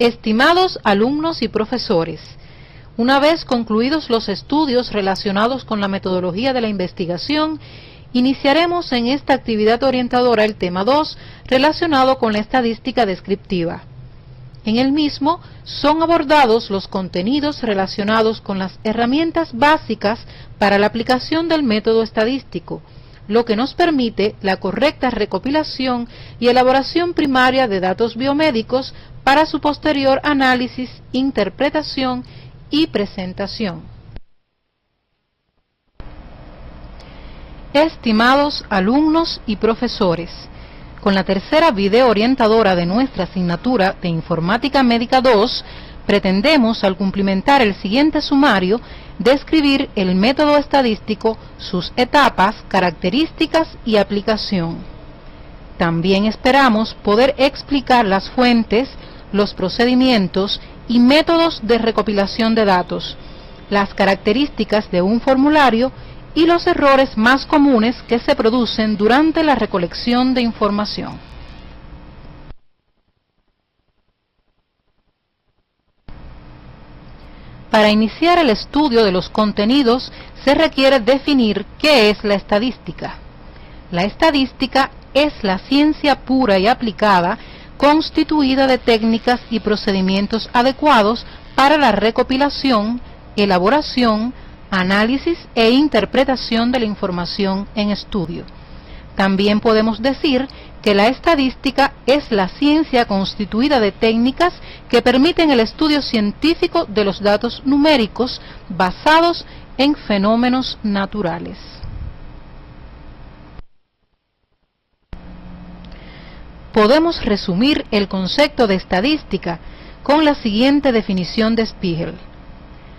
Estimados alumnos y profesores, una vez concluidos los estudios relacionados con la metodología de la investigación, iniciaremos en esta actividad orientadora el tema 2 relacionado con la estadística descriptiva. En el mismo son abordados los contenidos relacionados con las herramientas básicas para la aplicación del método estadístico, lo que nos permite la correcta recopilación y elaboración primaria de datos biomédicos para su posterior análisis, interpretación y presentación. Estimados alumnos y profesores, con la tercera video orientadora de nuestra asignatura de Informática Médica 2, pretendemos, al cumplimentar el siguiente sumario, describir el método estadístico, sus etapas, características y aplicación. También esperamos poder explicar las fuentes, los procedimientos y métodos de recopilación de datos, las características de un formulario y los errores más comunes que se producen durante la recolección de información. Para iniciar el estudio de los contenidos se requiere definir qué es la estadística. La estadística es la ciencia pura y aplicada constituida de técnicas y procedimientos adecuados para la recopilación, elaboración, análisis e interpretación de la información en estudio. También podemos decir que la estadística es la ciencia constituida de técnicas que permiten el estudio científico de los datos numéricos basados en fenómenos naturales. Podemos resumir el concepto de estadística con la siguiente definición de Spiegel.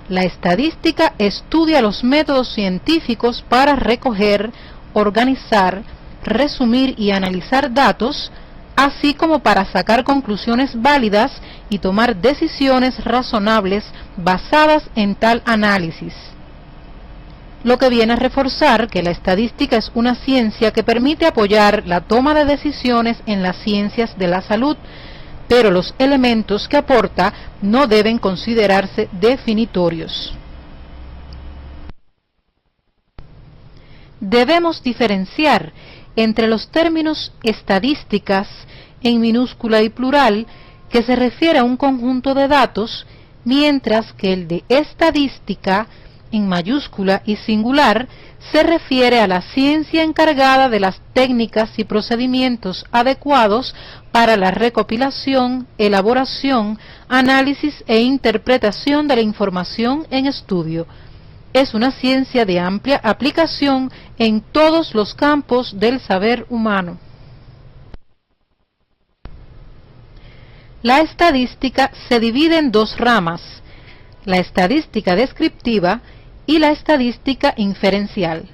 La estadística estudia los métodos científicos para recoger, organizar, resumir y analizar datos, así como para sacar conclusiones válidas y tomar decisiones razonables basadas en tal análisis. Lo que viene a reforzar que la estadística es una ciencia que permite apoyar la toma de decisiones en las ciencias de la salud, pero los elementos que aporta no deben considerarse definitorios. Debemos diferenciar entre los términos estadísticas en minúscula y plural, que se refiere a un conjunto de datos, mientras que el de estadística en mayúscula y singular se refiere a la ciencia encargada de las técnicas y procedimientos adecuados para la recopilación, elaboración, análisis e interpretación de la información en estudio. Es una ciencia de amplia aplicación en todos los campos del saber humano. La estadística se divide en dos ramas: la estadística descriptiva y la estadística inferencial.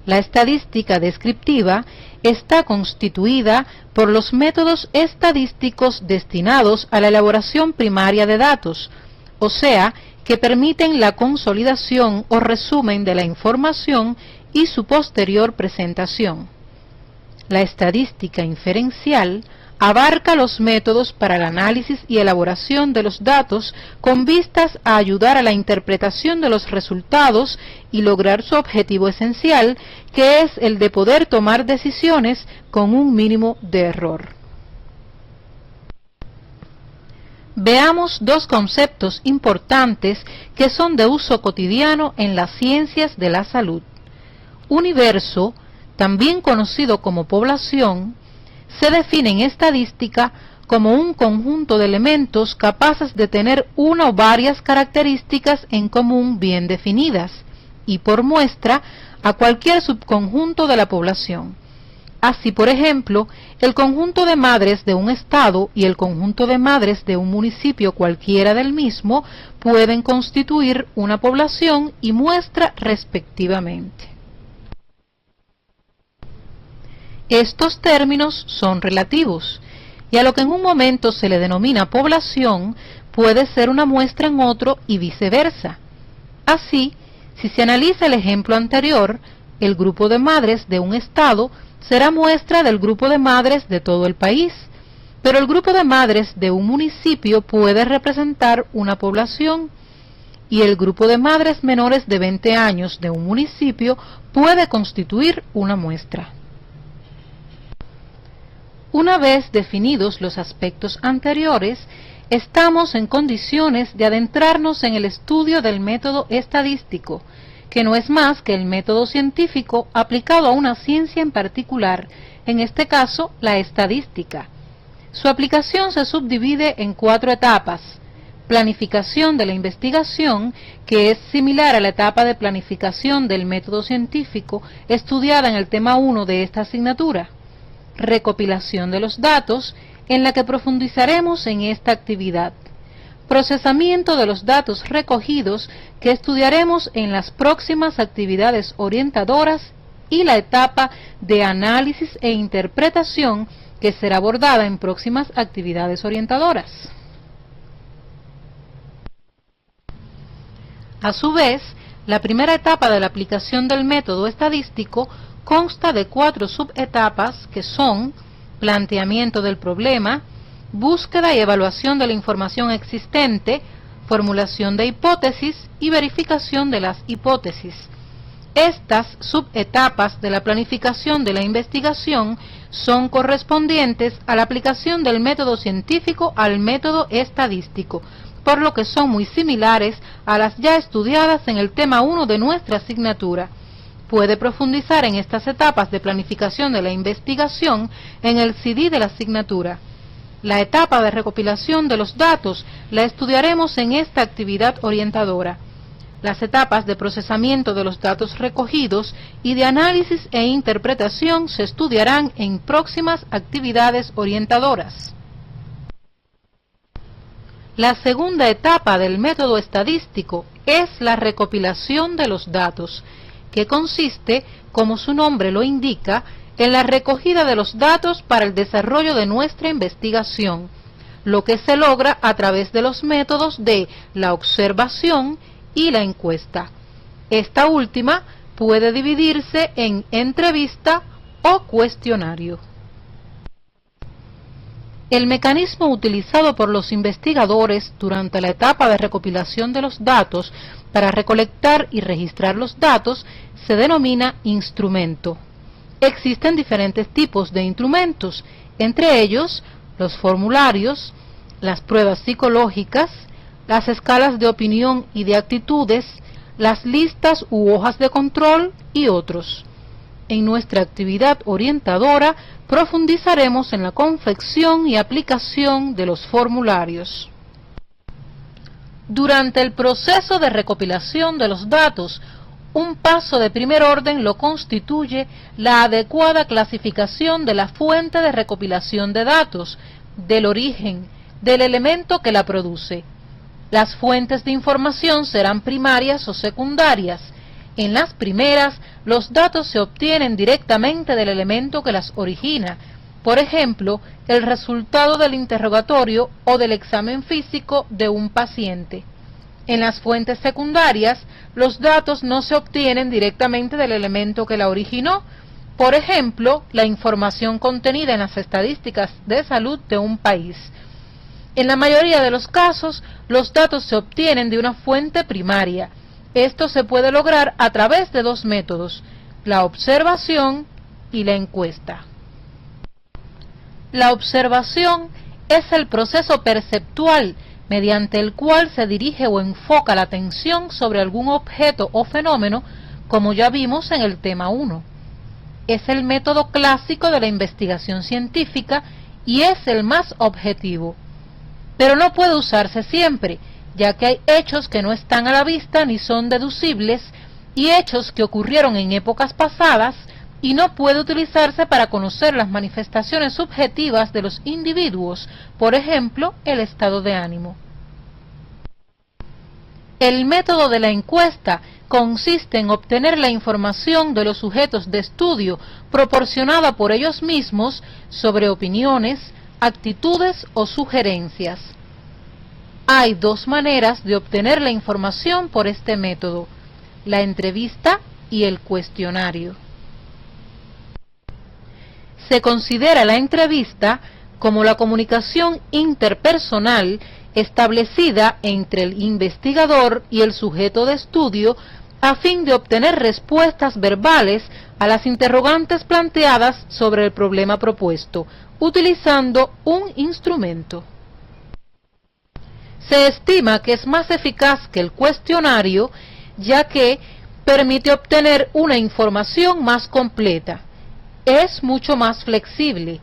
La estadística descriptiva está constituida por los métodos estadísticos destinados a la elaboración primaria de datos, o sea, que permiten la consolidación o resumen de la información y su posterior presentación. La estadística inferencial abarca los métodos para el análisis y elaboración de los datos con vistas a ayudar a la interpretación de los resultados y lograr su objetivo esencial, que es el de poder tomar decisiones con un mínimo de error. Veamos dos conceptos importantes que son de uso cotidiano en las ciencias de la salud. Universo, también conocido como población, se define en estadística como un conjunto de elementos capaces de tener una o varias características en común bien definidas, y por muestra a cualquier subconjunto de la población. Así, por ejemplo, el conjunto de madres de un estado y el conjunto de madres de un municipio cualquiera del mismo pueden constituir una población y muestra respectivamente. Estos términos son relativos, y a lo que en un momento se le denomina población puede ser una muestra en otro y viceversa. Así, si se analiza el ejemplo anterior, el grupo de madres de un estado será muestra del grupo de madres de todo el país, pero el grupo de madres de un municipio puede representar una población y el grupo de madres menores de 20 años de un municipio puede constituir una muestra. Una vez definidos los aspectos anteriores, estamos en condiciones de adentrarnos en el estudio del método estadístico, que no es más que el método científico aplicado a una ciencia en particular, en este caso la estadística. Su aplicación se subdivide en 4 etapas: planificación de la investigación, que es similar a la etapa de planificación del método científico estudiada en el tema 1 de esta asignatura; recopilación de los datos, en la que profundizaremos en esta actividad; procesamiento de los datos recogidos, que estudiaremos en las próximas actividades orientadoras; y la etapa de análisis e interpretación, que será abordada en próximas actividades orientadoras. A su vez, la primera etapa de la aplicación del método estadístico consta de 4 subetapas que son: planteamiento del problema, búsqueda y evaluación de la información existente, formulación de hipótesis y verificación de las hipótesis. Estas subetapas de la planificación de la investigación son correspondientes a la aplicación del método científico al método estadístico, por lo que son muy similares a las ya estudiadas en el tema 1 de nuestra asignatura. Puede profundizar en estas etapas de planificación de la investigación en el CD de la asignatura. La etapa de recopilación de los datos la estudiaremos en esta actividad orientadora. Las etapas de procesamiento de los datos recogidos y de análisis e interpretación se estudiarán en próximas actividades orientadoras. La segunda etapa del método estadístico es la recopilación de los datos, que consiste, como su nombre lo indica, en la recogida de los datos para el desarrollo de nuestra investigación, lo que se logra a través de los métodos de la observación y la encuesta. Esta última puede dividirse en entrevista o cuestionario. El mecanismo utilizado por los investigadores durante la etapa de recopilación de los datos para recolectar y registrar los datos se denomina instrumento. Existen diferentes tipos de instrumentos, entre ellos los formularios, las pruebas psicológicas, las escalas de opinión y de actitudes, las listas u hojas de control y otros. En nuestra actividad orientadora profundizaremos en la confección y aplicación de los formularios. Durante el proceso de recopilación de los datos, un paso de primer orden lo constituye la adecuada clasificación de la fuente de recopilación de datos, del origen, del elemento que la produce. Las fuentes de información serán primarias o secundarias. En las primeras, los datos se obtienen directamente del elemento que las origina, por ejemplo, el resultado del interrogatorio o del examen físico de un paciente. En las fuentes secundarias, los datos no se obtienen directamente del elemento que la originó, por ejemplo, la información contenida en las estadísticas de salud de un país. En la mayoría de los casos, los datos se obtienen de una fuente primaria. Esto se puede lograr a través de 2 métodos, la observación y la encuesta. La observación es el proceso perceptual mediante el cual se dirige o enfoca la atención sobre algún objeto o fenómeno, como ya vimos en el tema 1. Es el método clásico de la investigación científica y es el más objetivo. Pero no puede usarse siempre, ya que hay hechos que no están a la vista ni son deducibles y hechos que ocurrieron en épocas pasadas, y no puede utilizarse para conocer las manifestaciones subjetivas de los individuos, por ejemplo, el estado de ánimo. El método de la encuesta consiste en obtener la información de los sujetos de estudio proporcionada por ellos mismos sobre opiniones, actitudes o sugerencias. Hay 2 maneras de obtener la información por este método: la entrevista y el cuestionario. Se considera la entrevista como la comunicación interpersonal establecida entre el investigador y el sujeto de estudio a fin de obtener respuestas verbales a las interrogantes planteadas sobre el problema propuesto, utilizando un instrumento. Se estima que es más eficaz que el cuestionario, ya que permite obtener una información más completa. Es mucho más flexible.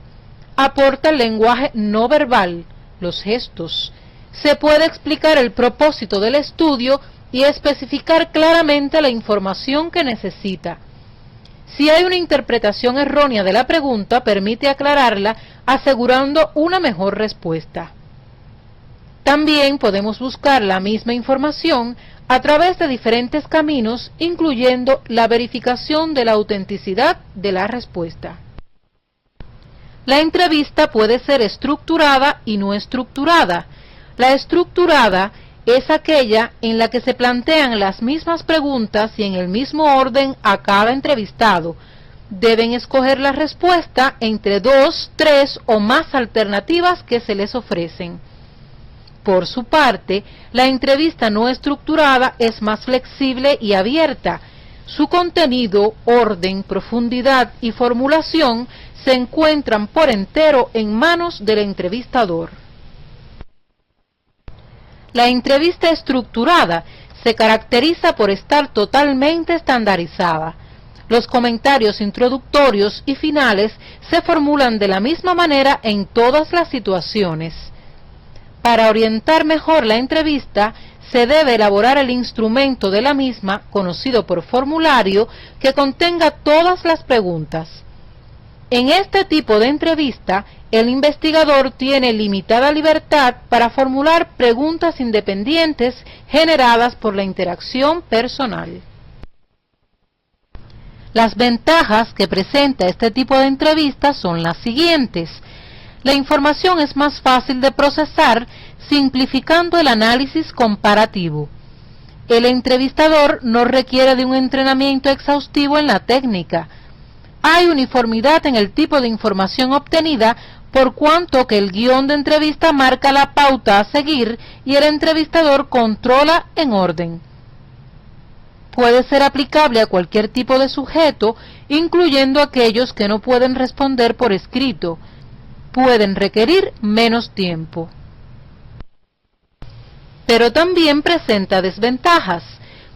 Aporta el lenguaje no verbal, los gestos. Se puede explicar el propósito del estudio y especificar claramente la información que necesita. Si hay una interpretación errónea de la pregunta, permite aclararla, asegurando una mejor respuesta. También podemos buscar la misma información a través de diferentes caminos, incluyendo la verificación de la autenticidad de la respuesta. La entrevista puede ser estructurada y no estructurada. La estructurada es aquella en la que se plantean las mismas preguntas y en el mismo orden a cada entrevistado. Deben escoger la respuesta entre 2, 3 o más alternativas que se les ofrecen. Por su parte, la entrevista no estructurada es más flexible y abierta. Su contenido, orden, profundidad y formulación se encuentran por entero en manos del entrevistador. La entrevista estructurada se caracteriza por estar totalmente estandarizada. Los comentarios introductorios y finales se formulan de la misma manera en todas las situaciones. Para orientar mejor la entrevista, se debe elaborar el instrumento de la misma, conocido por formulario, que contenga todas las preguntas. En este tipo de entrevista, el investigador tiene limitada libertad para formular preguntas independientes generadas por la interacción personal. Las ventajas que presenta este tipo de entrevistas son las siguientes. La información es más fácil de procesar, simplificando el análisis comparativo. El entrevistador no requiere de un entrenamiento exhaustivo en la técnica. Hay uniformidad en el tipo de información obtenida, por cuanto que el guión de entrevista marca la pauta a seguir y el entrevistador controla en orden. Puede ser aplicable a cualquier tipo de sujeto, incluyendo aquellos que no pueden responder por escrito. Pueden requerir menos tiempo. Pero también presenta desventajas,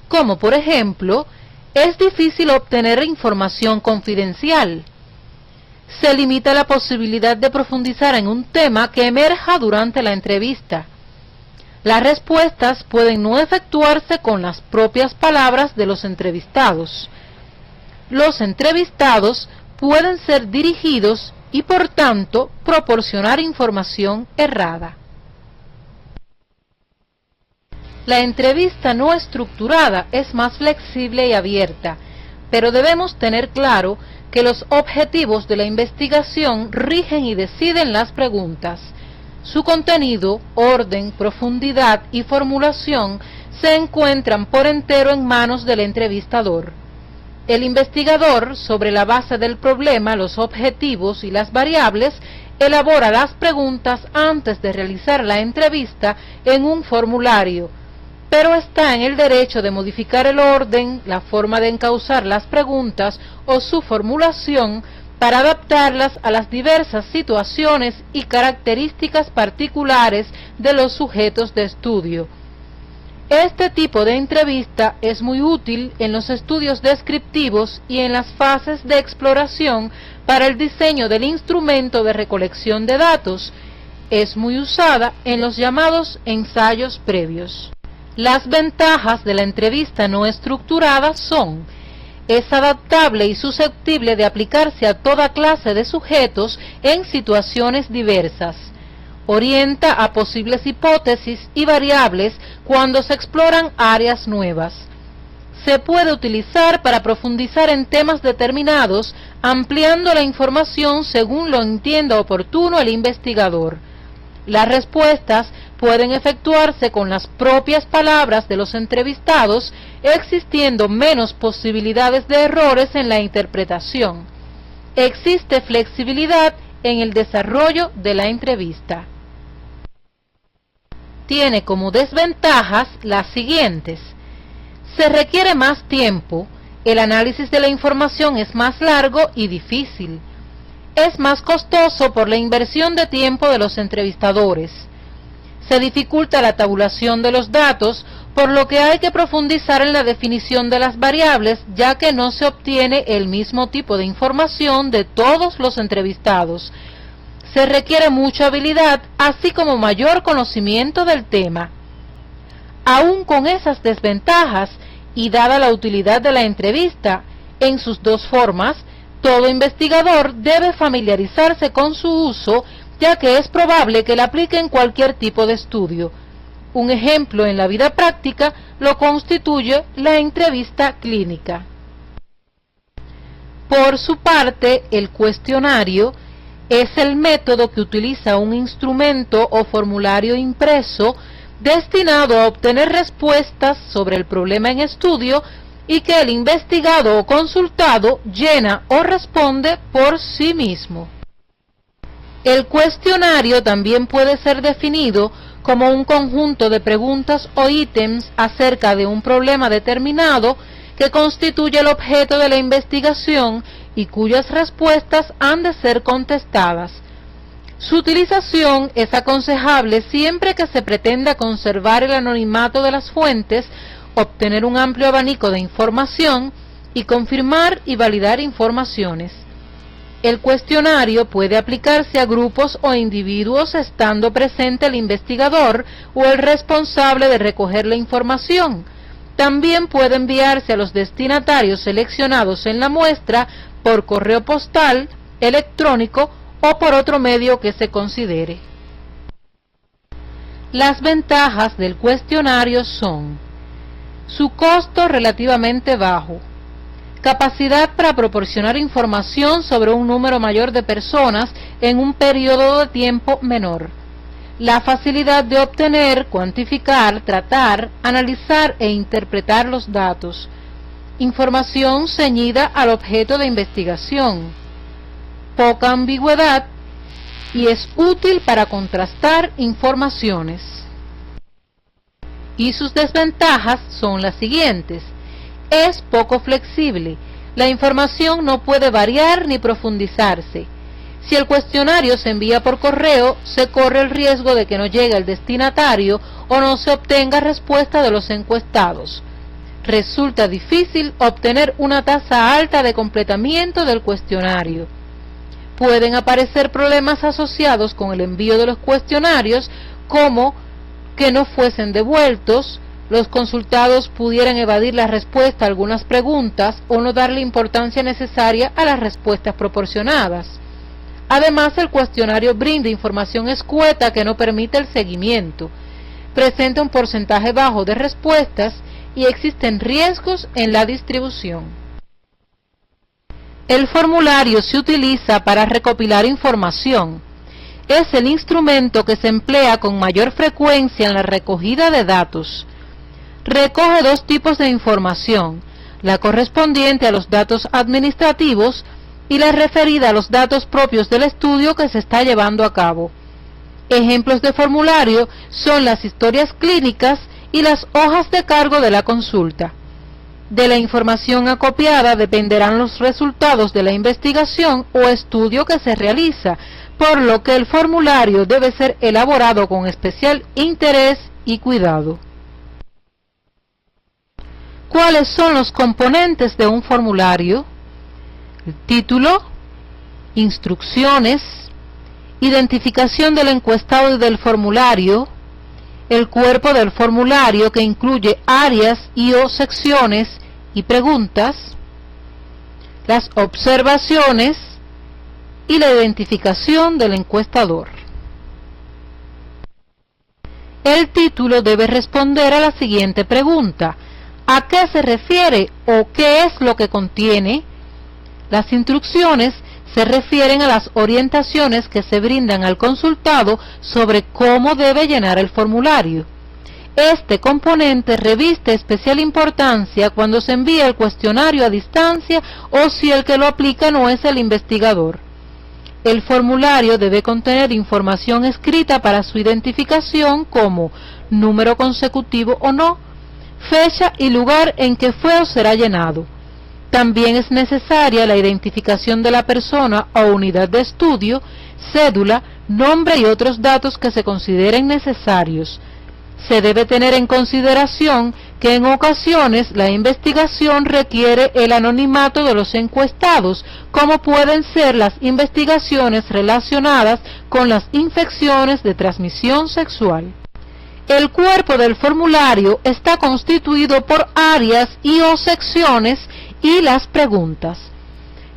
como por ejemplo, es difícil obtener información confidencial. Se limita la posibilidad de profundizar en un tema que emerja durante la entrevista. Las respuestas pueden no efectuarse con las propias palabras de los entrevistados. Los entrevistados pueden ser dirigidos y por tanto proporcionar información errada. La entrevista no estructurada es más flexible y abierta, pero debemos tener claro que los objetivos de la investigación rigen y deciden las preguntas. Su contenido, orden, profundidad y formulación se encuentran por entero en manos del entrevistador. El investigador, sobre la base del problema, los objetivos y las variables, elabora las preguntas antes de realizar la entrevista en un formulario, pero está en el derecho de modificar el orden, la forma de encauzar las preguntas o su formulación para adaptarlas a las diversas situaciones y características particulares de los sujetos de estudio. Este tipo de entrevista es muy útil en los estudios descriptivos y en las fases de exploración para el diseño del instrumento de recolección de datos. Es muy usada en los llamados ensayos previos. Las ventajas de la entrevista no estructurada son: es adaptable y susceptible de aplicarse a toda clase de sujetos en situaciones diversas. Orienta a posibles hipótesis y variables cuando se exploran áreas nuevas. Se puede utilizar para profundizar en temas determinados, ampliando la información según lo entienda oportuno el investigador. Las respuestas pueden efectuarse con las propias palabras de los entrevistados, existiendo menos posibilidades de errores en la interpretación. Existe flexibilidad en el desarrollo de la entrevista. Tiene como desventajas las siguientes: se requiere más tiempo, el análisis de la información es más largo y difícil, es más costoso por la inversión de tiempo de los entrevistadores, se dificulta la tabulación de los datos, por lo que hay que profundizar en la definición de las variables, ya que no se obtiene el mismo tipo de información de todos los entrevistados. Se requiere mucha habilidad, así como mayor conocimiento del tema. Aún con esas desventajas, y dada la utilidad de la entrevista en sus dos formas, todo investigador debe familiarizarse con su uso, ya que es probable que la aplique en cualquier tipo de estudio. Un ejemplo en la vida práctica lo constituye la entrevista clínica. Por su parte, el cuestionario es el método que utiliza un instrumento o formulario impreso destinado a obtener respuestas sobre el problema en estudio y que el investigado o consultado llena o responde por sí mismo. El cuestionario también puede ser definido como un conjunto de preguntas o ítems acerca de un problema determinado que constituye el objeto de la investigación y cuyas respuestas han de ser contestadas. Su utilización es aconsejable siempre que se pretenda conservar el anonimato de las fuentes, obtener un amplio abanico de información y confirmar y validar informaciones. El cuestionario puede aplicarse a grupos o individuos estando presente el investigador o el responsable de recoger la información. También puede enviarse a los destinatarios seleccionados en la muestra por correo postal, electrónico o por otro medio que se considere. Las ventajas del cuestionario son: su costo relativamente bajo, capacidad para proporcionar información sobre un número mayor de personas en un periodo de tiempo menor, la facilidad de obtener, cuantificar, tratar, analizar e interpretar los datos, información ceñida al objeto de investigación, poca ambigüedad y es útil para contrastar informaciones. Y sus desventajas son las siguientes: es poco flexible, la información no puede variar ni profundizarse. Si el cuestionario se envía por correo, se corre el riesgo de que no llegue al destinatario o no se obtenga respuesta de los encuestados. Resulta difícil obtener una tasa alta de completamiento del cuestionario. Pueden aparecer problemas asociados con el envío de los cuestionarios, como que no fuesen devueltos, los consultados pudieran evadir la respuesta a algunas preguntas o no darle importancia necesaria a las respuestas proporcionadas. Además, el cuestionario brinda información escueta que no permite el seguimiento, presenta un porcentaje bajo de respuestas y existen riesgos en la distribución. El formulario se utiliza para recopilar información. Es el instrumento que se emplea con mayor frecuencia en la recogida de datos. Recoge dos tipos de información: la correspondiente a los datos administrativos y la referida a los datos propios del estudio que se está llevando a cabo. Ejemplos de formulario son las historias clínicas y las hojas de cargo de la consulta. De la información acopiada dependerán los resultados de la investigación o estudio que se realiza, por lo que el formulario debe ser elaborado con especial interés y cuidado. ¿Cuáles son los componentes de un formulario? El título, instrucciones, identificación del encuestado y del formulario, el cuerpo del formulario que incluye áreas y o secciones y preguntas, las observaciones y la identificación del encuestador. El título debe responder a la siguiente pregunta: ¿a qué se refiere o qué es lo que contiene? Las instrucciones se refieren a las orientaciones que se brindan al consultado sobre cómo debe llenar el formulario. Este componente reviste especial importancia cuando se envía el cuestionario a distancia o si el que lo aplica no es el investigador. El formulario debe contener información escrita para su identificación como número consecutivo o no, fecha y lugar en que fue o será llenado. También es necesaria la identificación de la persona o unidad de estudio, cédula, nombre y otros datos que se consideren necesarios. Se debe tener en consideración que en ocasiones la investigación requiere el anonimato de los encuestados, como pueden ser las investigaciones relacionadas con las infecciones de transmisión sexual. El cuerpo del formulario está constituido por áreas y o secciones y las preguntas.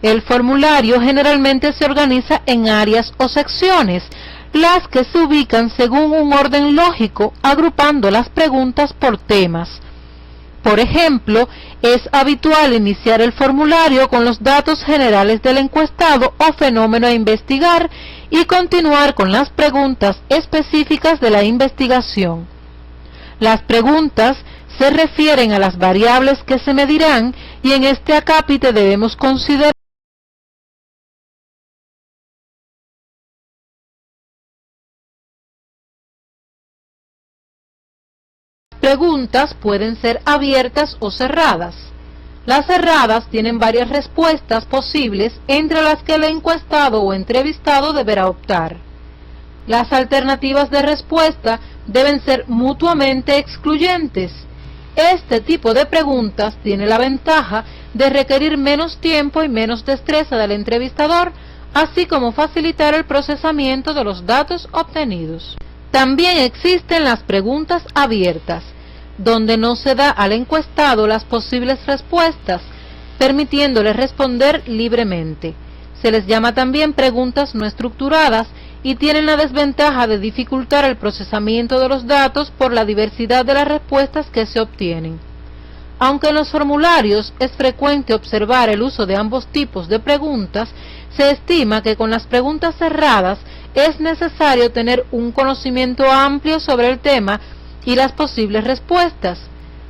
El formulario generalmente se organiza en áreas o secciones, las que se ubican según un orden lógico, agrupando las preguntas por temas. Por ejemplo, es habitual iniciar el formulario con los datos generales del encuestado o fenómeno a investigar y continuar con las preguntas específicas de la investigación. Las preguntas se refieren a las variables que se medirán y en este acápite debemos considerar preguntas pueden ser abiertas o cerradas. Las cerradas tienen varias respuestas posibles entre las que el encuestado o entrevistado deberá optar. Las alternativas de respuesta deben ser mutuamente excluyentes. Este tipo de preguntas tiene la ventaja de requerir menos tiempo y menos destreza del entrevistador, así como facilitar el procesamiento de los datos obtenidos. También existen las preguntas abiertas, donde no se da al encuestado las posibles respuestas, permitiéndole responder libremente. Se les llama también preguntas no estructuradas y tienen la desventaja de dificultar el procesamiento de los datos por la diversidad de las respuestas que se obtienen. Aunque en los formularios es frecuente observar el uso de ambos tipos de preguntas, se estima que con las preguntas cerradas es necesario tener un conocimiento amplio sobre el tema y las posibles respuestas.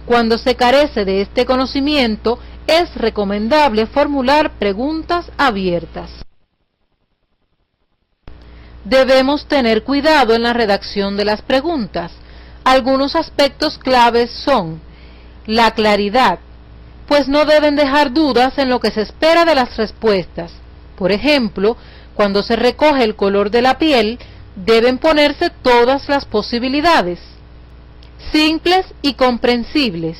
Cuando se carece de este conocimiento, es recomendable formular preguntas abiertas. Debemos tener cuidado en la redacción de las preguntas. Algunos aspectos claves son la claridad, pues no deben dejar dudas en lo que se espera de las respuestas. Por ejemplo, cuando se recoge el color de la piel, deben ponerse todas las posibilidades. Simples y comprensibles,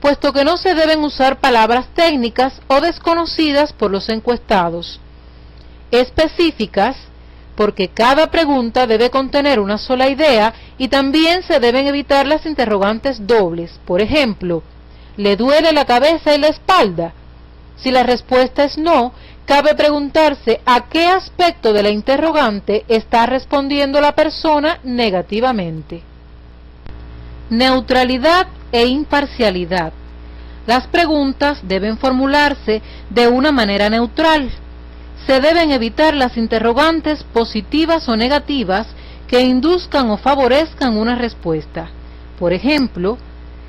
puesto que no se deben usar palabras técnicas o desconocidas por los encuestados. Específicas, porque cada pregunta debe contener una sola idea y también se deben evitar las interrogantes dobles. Por ejemplo, ¿le duele la cabeza y la espalda? Si la respuesta es no, cabe preguntarse a qué aspecto de la interrogante está respondiendo la persona negativamente. Neutralidad e imparcialidad. Las preguntas deben formularse de una manera neutral. Se deben evitar las interrogantes positivas o negativas que induzcan o favorezcan una respuesta. Por ejemplo,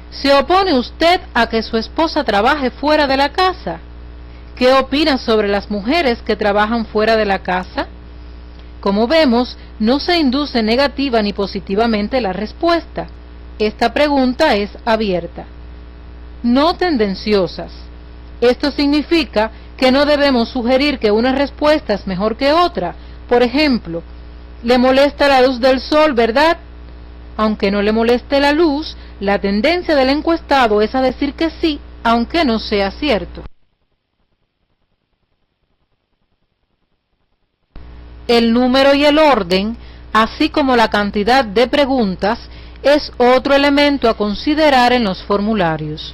¿se opone usted a que su esposa trabaje fuera de la casa? ¿Qué opina sobre las mujeres que trabajan fuera de la casa? Como vemos, no se induce negativa ni positivamente la respuesta. Esta pregunta es abierta. No tendenciosas. Esto significa que no debemos sugerir que una respuesta es mejor que otra. Por ejemplo, ¿le molesta la luz del sol, verdad? Aunque no le moleste la luz, la tendencia del encuestado es a decir que sí, aunque no sea cierto. El número y el orden, así como la cantidad de preguntas, es otro elemento a considerar en los formularios.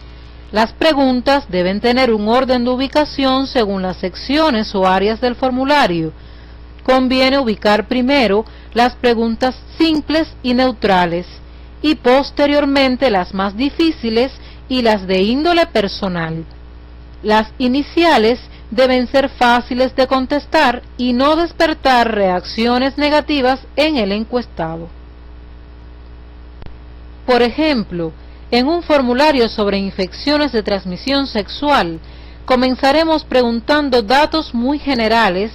Las preguntas deben tener un orden de ubicación según las secciones o áreas del formulario. Conviene ubicar primero las preguntas simples y neutrales, y posteriormente las más difíciles y las de índole personal. Las iniciales deben ser fáciles de contestar y no despertar reacciones negativas en el encuestado. Por ejemplo, en un formulario sobre infecciones de transmisión sexual, comenzaremos preguntando datos muy generales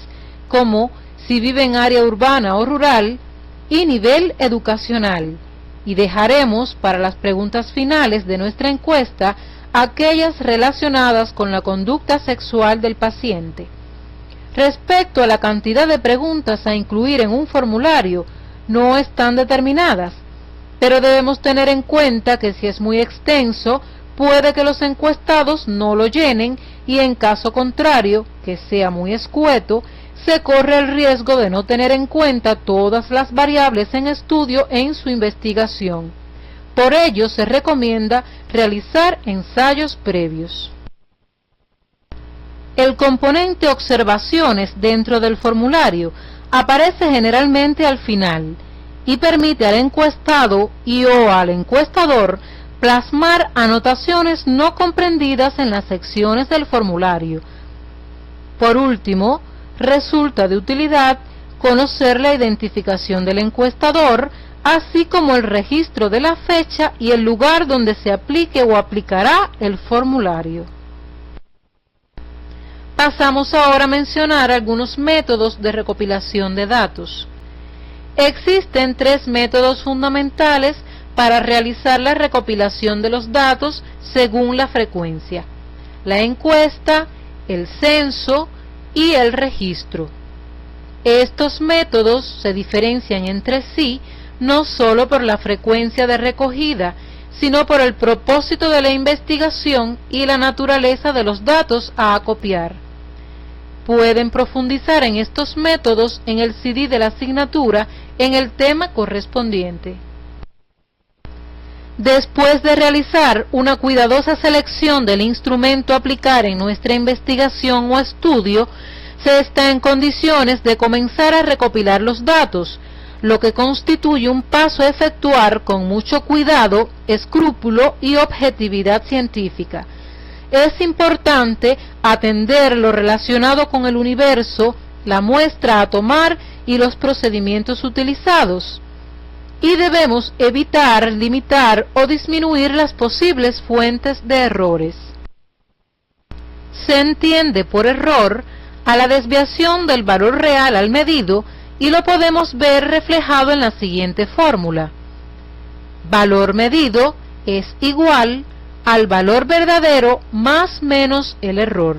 como si vive en área urbana o rural, y nivel educacional. Y dejaremos para las preguntas finales de nuestra encuesta aquellas relacionadas con la conducta sexual del paciente. Respecto a la cantidad de preguntas a incluir en un formulario, no están determinadas, pero debemos tener en cuenta que si es muy extenso, puede que los encuestados no lo llenen y en caso contrario, que sea muy escueto, se corre el riesgo de no tener en cuenta todas las variables en estudio en su investigación. Por ello se recomienda realizar ensayos previos. El componente observaciones dentro del formulario aparece generalmente al final y permite al encuestado o al encuestador plasmar anotaciones no comprendidas en las secciones del formulario. Por último, resulta de utilidad conocer la identificación del encuestador, así como el registro de la fecha y el lugar donde se aplique o aplicará el formulario. Pasamos ahora a mencionar algunos métodos de recopilación de datos. Existen 3 métodos fundamentales para realizar la recopilación de los datos según la frecuencia: la encuesta, el censo y el registro. Estos métodos se diferencian entre sí no solo por la frecuencia de recogida, sino por el propósito de la investigación y la naturaleza de los datos a acopiar. Pueden profundizar en estos métodos en el CD de la asignatura en el tema correspondiente. Después de realizar una cuidadosa selección del instrumento a aplicar en nuestra investigación o estudio, se está en condiciones de comenzar a recopilar los datos, lo que constituye un paso a efectuar con mucho cuidado, escrúpulo y objetividad científica. Es importante atender lo relacionado con el universo, la muestra a tomar y los procedimientos utilizados. Y debemos evitar, limitar o disminuir las posibles fuentes de errores. Se entiende por error a la desviación del valor real al medido y lo podemos ver reflejado en la siguiente fórmula. Valor medido es igual al valor verdadero más menos el error.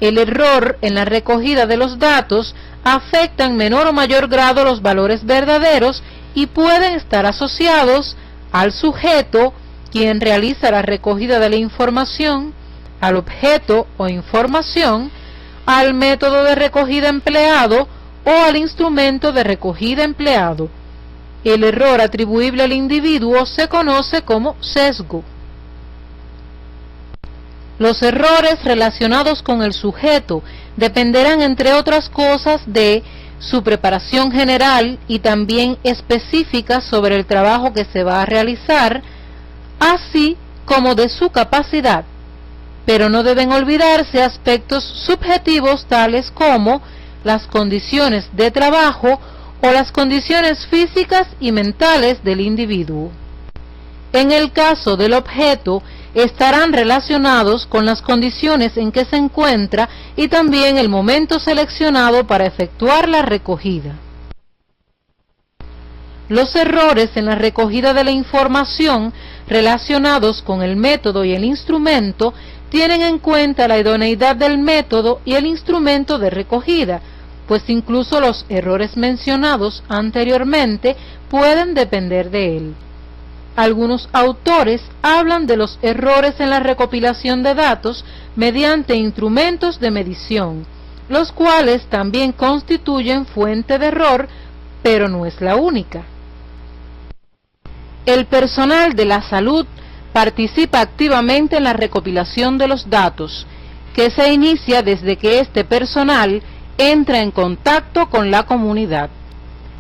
El error en la recogida de los datos afecta en menor o mayor grado los valores verdaderos y pueden estar asociados al sujeto, quien realiza la recogida de la información, al objeto o información, al método de recogida empleado o al instrumento de recogida empleado. El error atribuible al individuo se conoce como sesgo. Los errores relacionados con el sujeto dependerán, entre otras cosas, de su preparación general y también específica sobre el trabajo que se va a realizar, así como de su capacidad. Pero no deben olvidarse aspectos subjetivos tales como las condiciones de trabajo o las condiciones físicas y mentales del individuo. En el caso del objeto, estarán relacionados con las condiciones en que se encuentra y también el momento seleccionado para efectuar la recogida. Los errores en la recogida de la información relacionados con el método y el instrumento tienen en cuenta la idoneidad del método y el instrumento de recogida, pues incluso los errores mencionados anteriormente pueden depender de él. Algunos autores hablan de los errores en la recopilación de datos mediante instrumentos de medición, los cuales también constituyen fuente de error, pero no es la única. El personal de la salud participa activamente en la recopilación de los datos, que se inicia desde que este personal entra en contacto con la comunidad.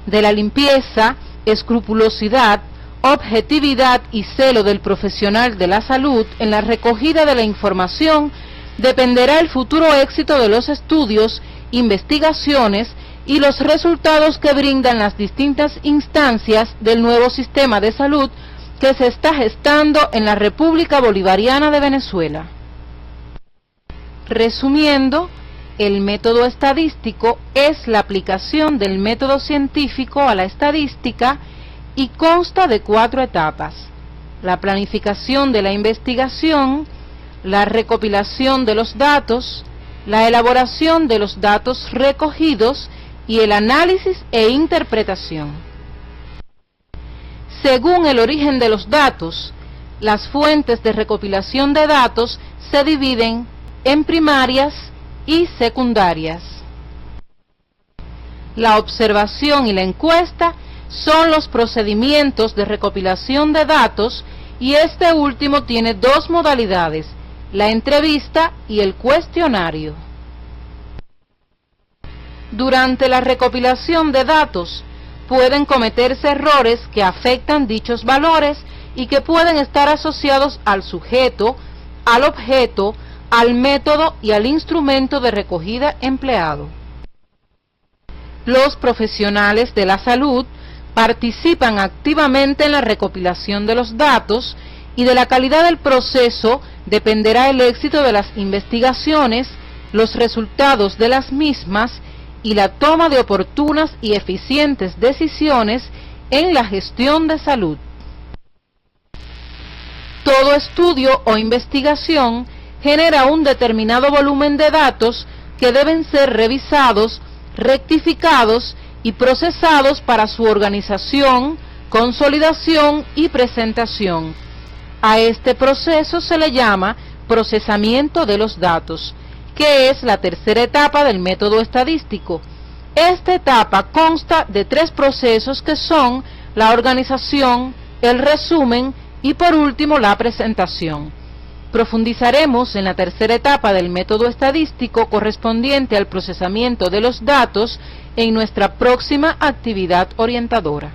De la limpieza, escrupulosidad, objetividad y celo del profesional de la salud en la recogida de la información dependerá el futuro éxito de los estudios, investigaciones y los resultados que brindan las distintas instancias del nuevo sistema de salud que se está gestando en la República Bolivariana de Venezuela. Resumiendo, El método estadístico es la aplicación del método científico a la estadística y consta de 4 etapas: la planificación de la investigación, la recopilación de los datos, la elaboración de los datos recogidos y el análisis e interpretación. Según el origen de los datos, las fuentes de recopilación de datos se dividen en primarias y secundarias. La observación y la encuesta son los procedimientos de recopilación de datos y este último tiene 2 modalidades: la entrevista y el cuestionario. Durante la recopilación de datos pueden cometerse errores que afectan dichos valores y que pueden estar asociados al sujeto, al objeto, al método y al instrumento de recogida empleado. Los profesionales de la salud participan activamente en la recopilación de los datos y de la calidad del proceso dependerá el éxito de las investigaciones, los resultados de las mismas y la toma de oportunas y eficientes decisiones en la gestión de salud. Todo estudio o investigación genera un determinado volumen de datos que deben ser revisados, rectificados y procesados para su organización, consolidación y presentación. A este proceso se le llama procesamiento de los datos, que es la tercera etapa del método estadístico. Esta etapa consta de 3 procesos que son la organización, el resumen y por último la presentación. Profundizaremos en la tercera etapa del método estadístico correspondiente al procesamiento de los datos en nuestra próxima actividad orientadora.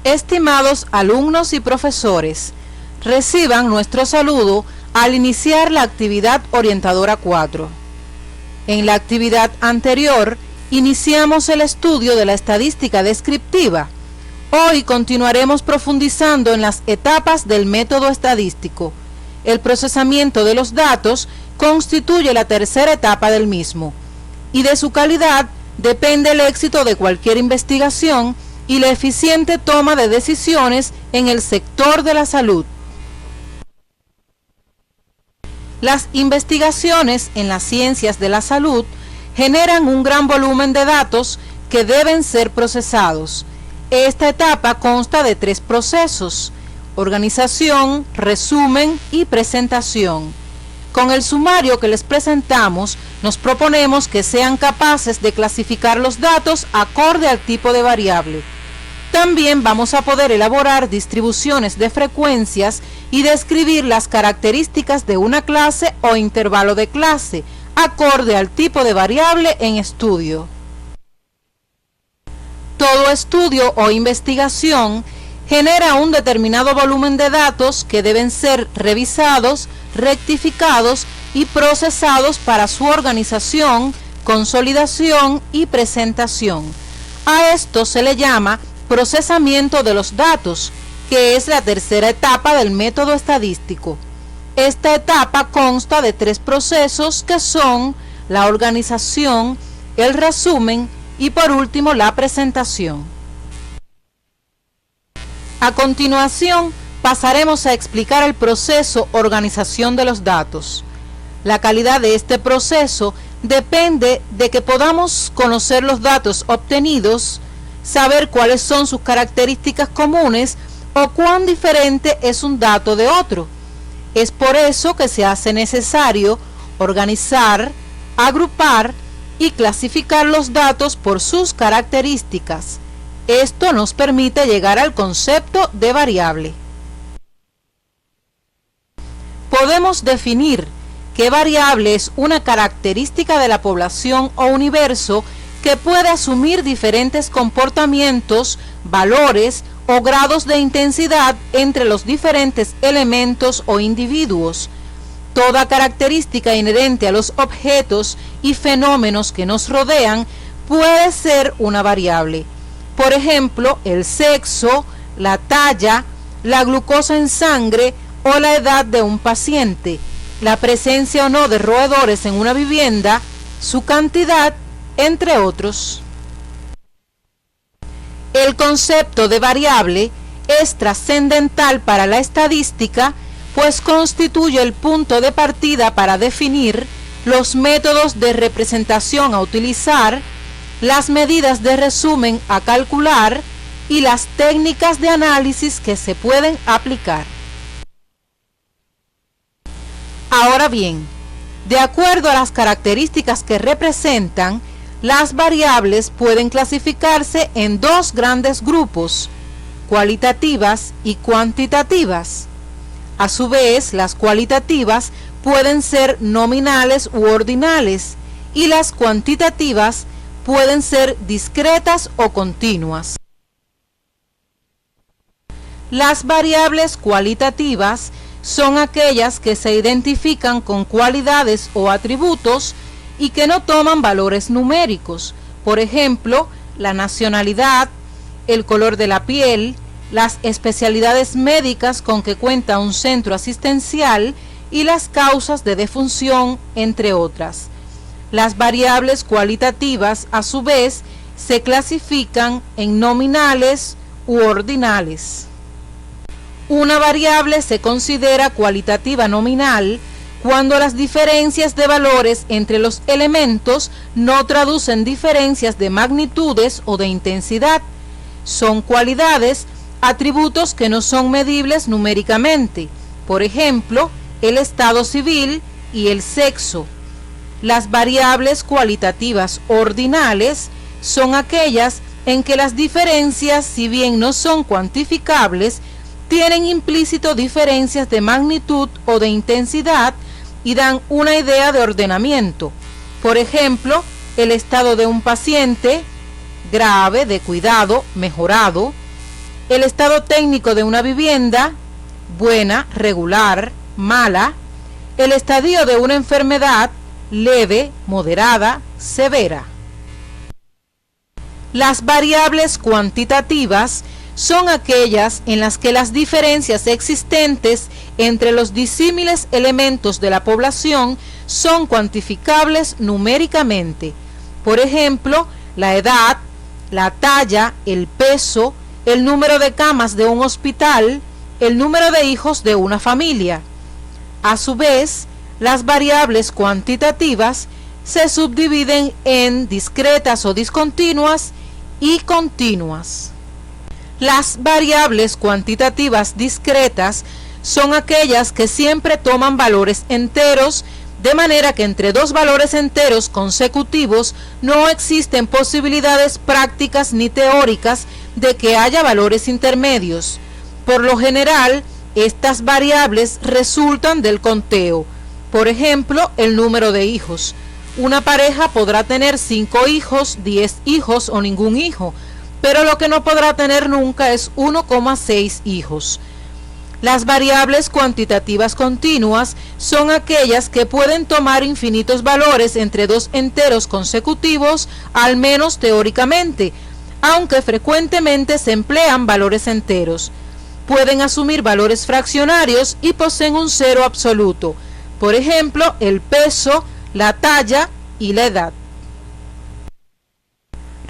Estimados alumnos y profesores, reciban nuestro saludo al iniciar la actividad orientadora 4. En la actividad anterior iniciamos el estudio de la estadística descriptiva. Hoy continuaremos profundizando en las etapas del método estadístico. El procesamiento de los datos constituye la tercera etapa del mismo, y de su calidad depende el éxito de cualquier investigación y la eficiente toma de decisiones en el sector de la salud. Las investigaciones en las ciencias de la salud generan un gran volumen de datos que deben ser procesados. Esta etapa consta de 3 procesos: organización, resumen y presentación. Con el sumario que les presentamos, nos proponemos que sean capaces de clasificar los datos acorde al tipo de variable. También vamos a poder elaborar distribuciones de frecuencias y describir las características de una clase o intervalo de clase, acorde al tipo de variable en estudio. Todo estudio o investigación genera un determinado volumen de datos que deben ser revisados, rectificados y procesados para su organización, consolidación y presentación. A esto se le llama procesamiento de los datos, que es la tercera etapa del método estadístico. Esta etapa consta de 3 procesos que son la organización, el resumen y por último la presentación. A continuación, pasaremos a explicar el proceso organización de los datos. La calidad de este proceso depende de que podamos conocer los datos obtenidos, saber cuáles son sus características comunes o cuán diferente es un dato de otro. Es por eso que se hace necesario organizar, agrupar y clasificar los datos por sus características. Esto nos permite llegar al concepto de variable. Podemos definir qué variable es una característica de la población o universo que puede asumir diferentes comportamientos, valores o grados de intensidad entre los diferentes elementos o individuos. Toda característica inherente a los objetos y fenómenos que nos rodean puede ser una variable. Por ejemplo, el sexo, la talla, la glucosa en sangre o la edad de un paciente, la presencia o no de roedores en una vivienda, su cantidad, entre otros. El concepto de variable es trascendental para la estadística, pues constituye el punto de partida para definir los métodos de representación a utilizar, las medidas de resumen a calcular y las técnicas de análisis que se pueden aplicar. Ahora bien, de acuerdo a las características que representan, las variables pueden clasificarse en dos grandes grupos, cualitativas y cuantitativas. A su vez, las cualitativas pueden ser nominales u ordinales y las cuantitativas pueden ser discretas o continuas. Las variables cualitativas son aquellas que se identifican con cualidades o atributos y que no toman valores numéricos, por ejemplo, la nacionalidad, el color de la piel, las especialidades médicas con que cuenta un centro asistencial y las causas de defunción, entre otras. Las variables cualitativas, a su vez, se clasifican en nominales u ordinales. Una variable se considera cualitativa nominal cuando las diferencias de valores entre los elementos no traducen diferencias de magnitudes o de intensidad. Son cualidades, atributos que no son medibles numéricamente, por ejemplo, el estado civil y el sexo. Las variables cualitativas ordinales son aquellas en que las diferencias, si bien no son cuantificables, tienen implícito diferencias de magnitud o de intensidad y dan una idea de ordenamiento. Por ejemplo, el estado de un paciente, grave, de cuidado, mejorado; el estado técnico de una vivienda, buena, regular, mala; el estadio de una enfermedad, leve, moderada, severa. Las variables cuantitativas son aquellas en las que las diferencias existentes entre los disímiles elementos de la población son cuantificables numéricamente. Por ejemplo, la edad, la talla, el peso, el número de camas de un hospital, el número de hijos de una familia. A su vez, las variables cuantitativas se subdividen en discretas o discontinuas y continuas. Las variables cuantitativas discretas son aquellas que siempre toman valores enteros, de manera que entre dos valores enteros consecutivos no existen posibilidades prácticas ni teóricas de que haya valores intermedios. Por lo general, estas variables resultan del conteo. Por ejemplo, el número de hijos. Una pareja podrá tener 5 hijos, 10 hijos o ningún hijo, pero lo que no podrá tener nunca es 1,6 hijos. Las variables cuantitativas continuas son aquellas que pueden tomar infinitos valores entre dos enteros consecutivos, al menos teóricamente, aunque frecuentemente se emplean valores enteros. Pueden asumir valores fraccionarios y poseen un cero absoluto. Por ejemplo, el peso, la talla y la edad.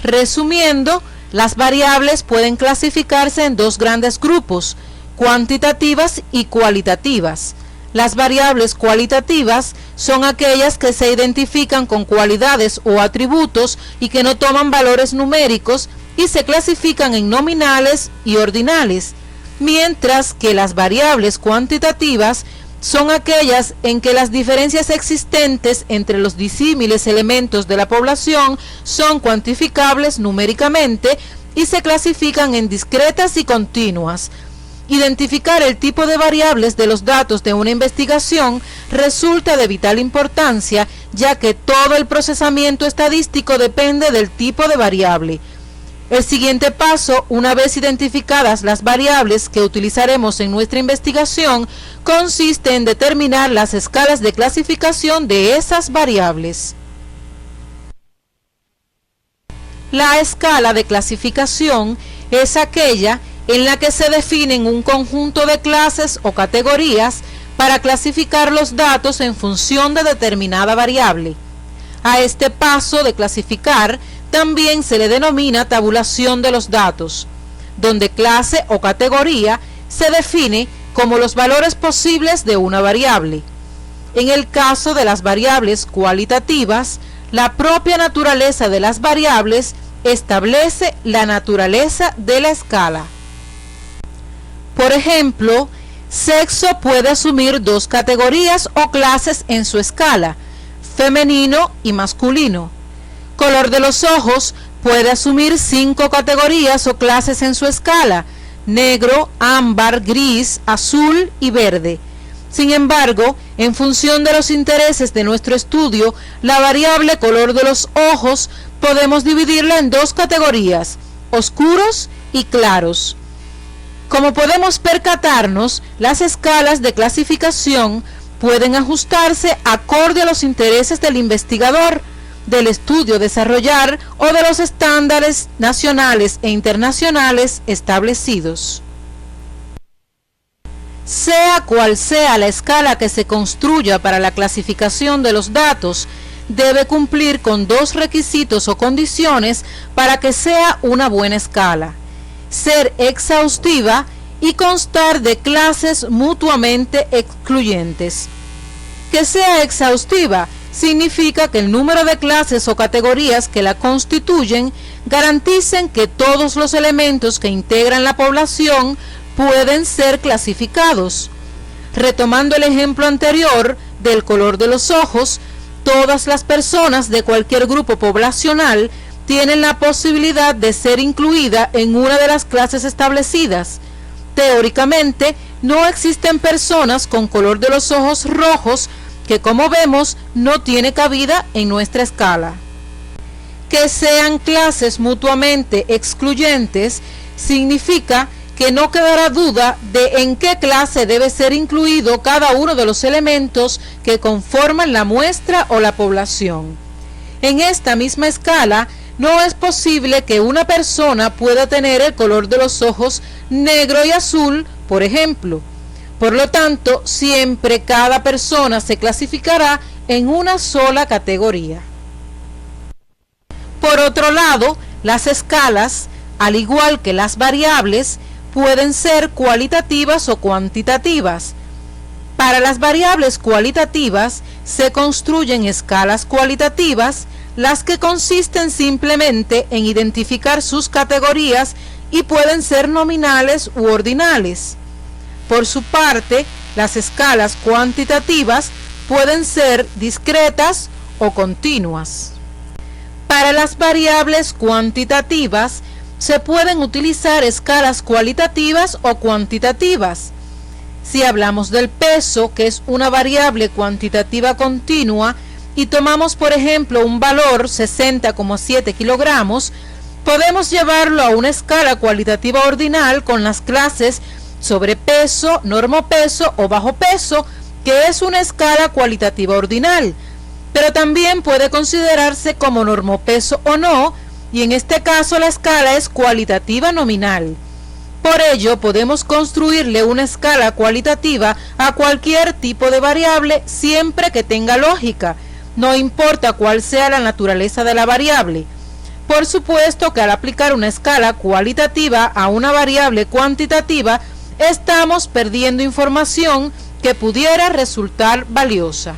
Resumiendo, las variables pueden clasificarse en dos grandes grupos, cuantitativas y cualitativas. Las variables cualitativas son aquellas que se identifican con cualidades o atributos y que no toman valores numéricos y se clasifican en nominales y ordinales, mientras que las variables cuantitativas son aquellas en que las diferencias existentes entre los disímiles elementos de la población son cuantificables numéricamente y se clasifican en discretas y continuas. Identificar el tipo de variables de los datos de una investigación resulta de vital importancia, ya que todo el procesamiento estadístico depende del tipo de variable. El siguiente paso, una vez identificadas las variables que utilizaremos en nuestra investigación, consiste en determinar las escalas de clasificación de esas variables. La escala de clasificación es aquella en la que se definen un conjunto de clases o categorías para clasificar los datos en función de determinada variable. A este paso de clasificar también se le denomina tabulación de los datos, donde clase o categoría se define como los valores posibles de una variable. En el caso de las variables cualitativas, la propia naturaleza de las variables establece la naturaleza de la escala. Por ejemplo, sexo puede asumir dos categorías o clases en su escala, femenino y masculino. Color de los ojos puede asumir 5 categorías o clases en su escala, negro, ámbar, gris, azul y verde. Sin embargo, en función de los intereses de nuestro estudio, la variable color de los ojos podemos dividirla en dos categorías, oscuros y claros. Como podemos percatarnos, las escalas de clasificación pueden ajustarse acorde a los intereses del investigador, del estudio a desarrollar o de los estándares nacionales e internacionales establecidos. Sea cual sea la escala que se construya para la clasificación de los datos, debe cumplir con dos requisitos o condiciones para que sea una buena escala: ser exhaustiva y constar de clases mutuamente excluyentes. Que sea exhaustiva significa que el número de clases o categorías que la constituyen garanticen que todos los elementos que integran la población pueden ser clasificados. Retomando el ejemplo anterior del color de los ojos, todas las personas de cualquier grupo poblacional tienen la posibilidad de ser incluida en una de las clases establecidas. Teóricamente, no existen personas con color de los ojos rojos, que como vemos no tiene cabida en nuestra escala. Que sean clases mutuamente excluyentes significa que no quedará duda de en qué clase debe ser incluido cada uno de los elementos que conforman la muestra o la población. En esta misma escala, no es posible que una persona pueda tener el color de los ojos negro y azul, por ejemplo. Por lo tanto, siempre cada persona se clasificará en una sola categoría. Por otro lado, las escalas, al igual que las variables, pueden ser cualitativas o cuantitativas. Para las variables cualitativas se construyen escalas cualitativas, las que consisten simplemente en identificar sus categorías y pueden ser nominales u ordinales. Por su parte, las escalas cuantitativas pueden ser discretas o continuas. Para las variables cuantitativas se pueden utilizar escalas cualitativas o cuantitativas. Si hablamos del peso, que es una variable cuantitativa continua, y tomamos por ejemplo un valor 60,7 kilogramos, podemos llevarlo a una escala cualitativa ordinal con las clases sobrepeso, normopeso o bajo peso, que es una escala cualitativa ordinal, pero también puede considerarse como normopeso o no, y en este caso la escala es cualitativa nominal. Por ello, podemos construirle una escala cualitativa a cualquier tipo de variable siempre que tenga lógica, no importa cuál sea la naturaleza de la variable. Por supuesto que al aplicar una escala cualitativa a una variable cuantitativa, estamos perdiendo información que pudiera resultar valiosa.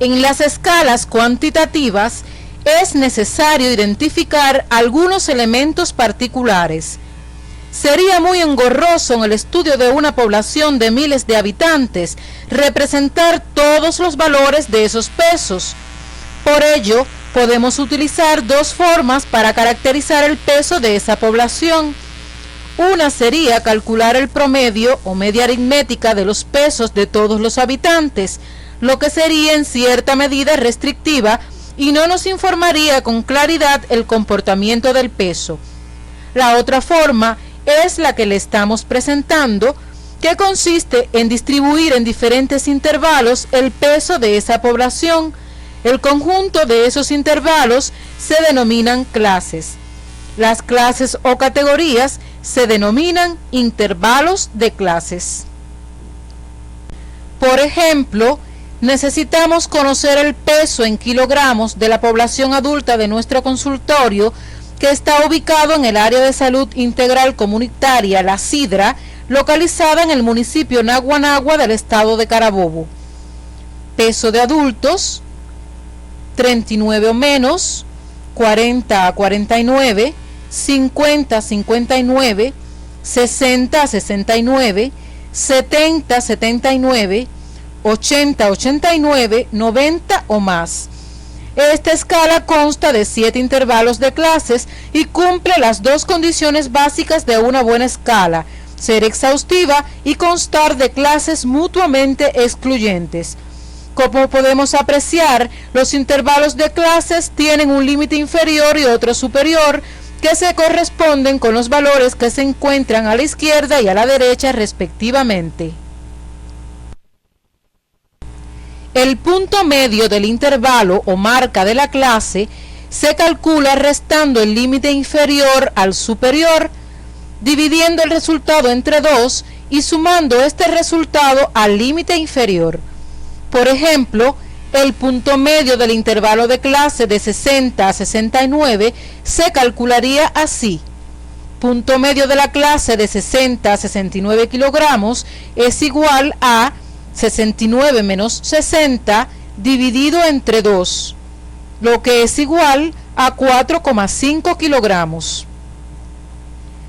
En las escalas cuantitativas es necesario identificar algunos elementos particulares. Sería muy engorroso en el estudio de una población de miles de habitantes representar todos los valores de esos pesos. Por ello, podemos utilizar dos formas para caracterizar el peso de esa población. Una sería calcular el promedio o media aritmética de los pesos de todos los habitantes, lo que sería en cierta medida restrictiva y no nos informaría con claridad el comportamiento del peso. La otra forma es la que le estamos presentando, que consiste en distribuir en diferentes intervalos el peso de esa población. El conjunto de esos intervalos se denominan clases. Las clases o categorías se denominan intervalos de clases. Por ejemplo, necesitamos conocer el peso en kilogramos de la población adulta de nuestro consultorio, que está ubicado en el área de salud integral comunitaria La Sidra, localizada en el municipio Naguanagua del estado de Carabobo. Peso de adultos: 39 o menos, 40 a 49, 50 a 59, 60 a 69, 70 a 79, 80 a 89, 90 o más. Esta escala consta de 7 intervalos de clases y cumple las dos condiciones básicas de una buena escala: ser exhaustiva y constar de clases mutuamente excluyentes. Como podemos apreciar, los intervalos de clases tienen un límite inferior y otro superior, que se corresponden con los valores que se encuentran a la izquierda y a la derecha respectivamente. El punto medio del intervalo o marca de la clase se calcula restando el límite inferior al superior, dividiendo el resultado entre 2 y sumando este resultado al límite inferior. Por ejemplo, el punto medio del intervalo de clase de 60 a 69 se calcularía así: punto medio de la clase de 60 a 69 kilogramos es igual a 69 menos 60 dividido entre 2, lo que es igual a 4,5 kilogramos.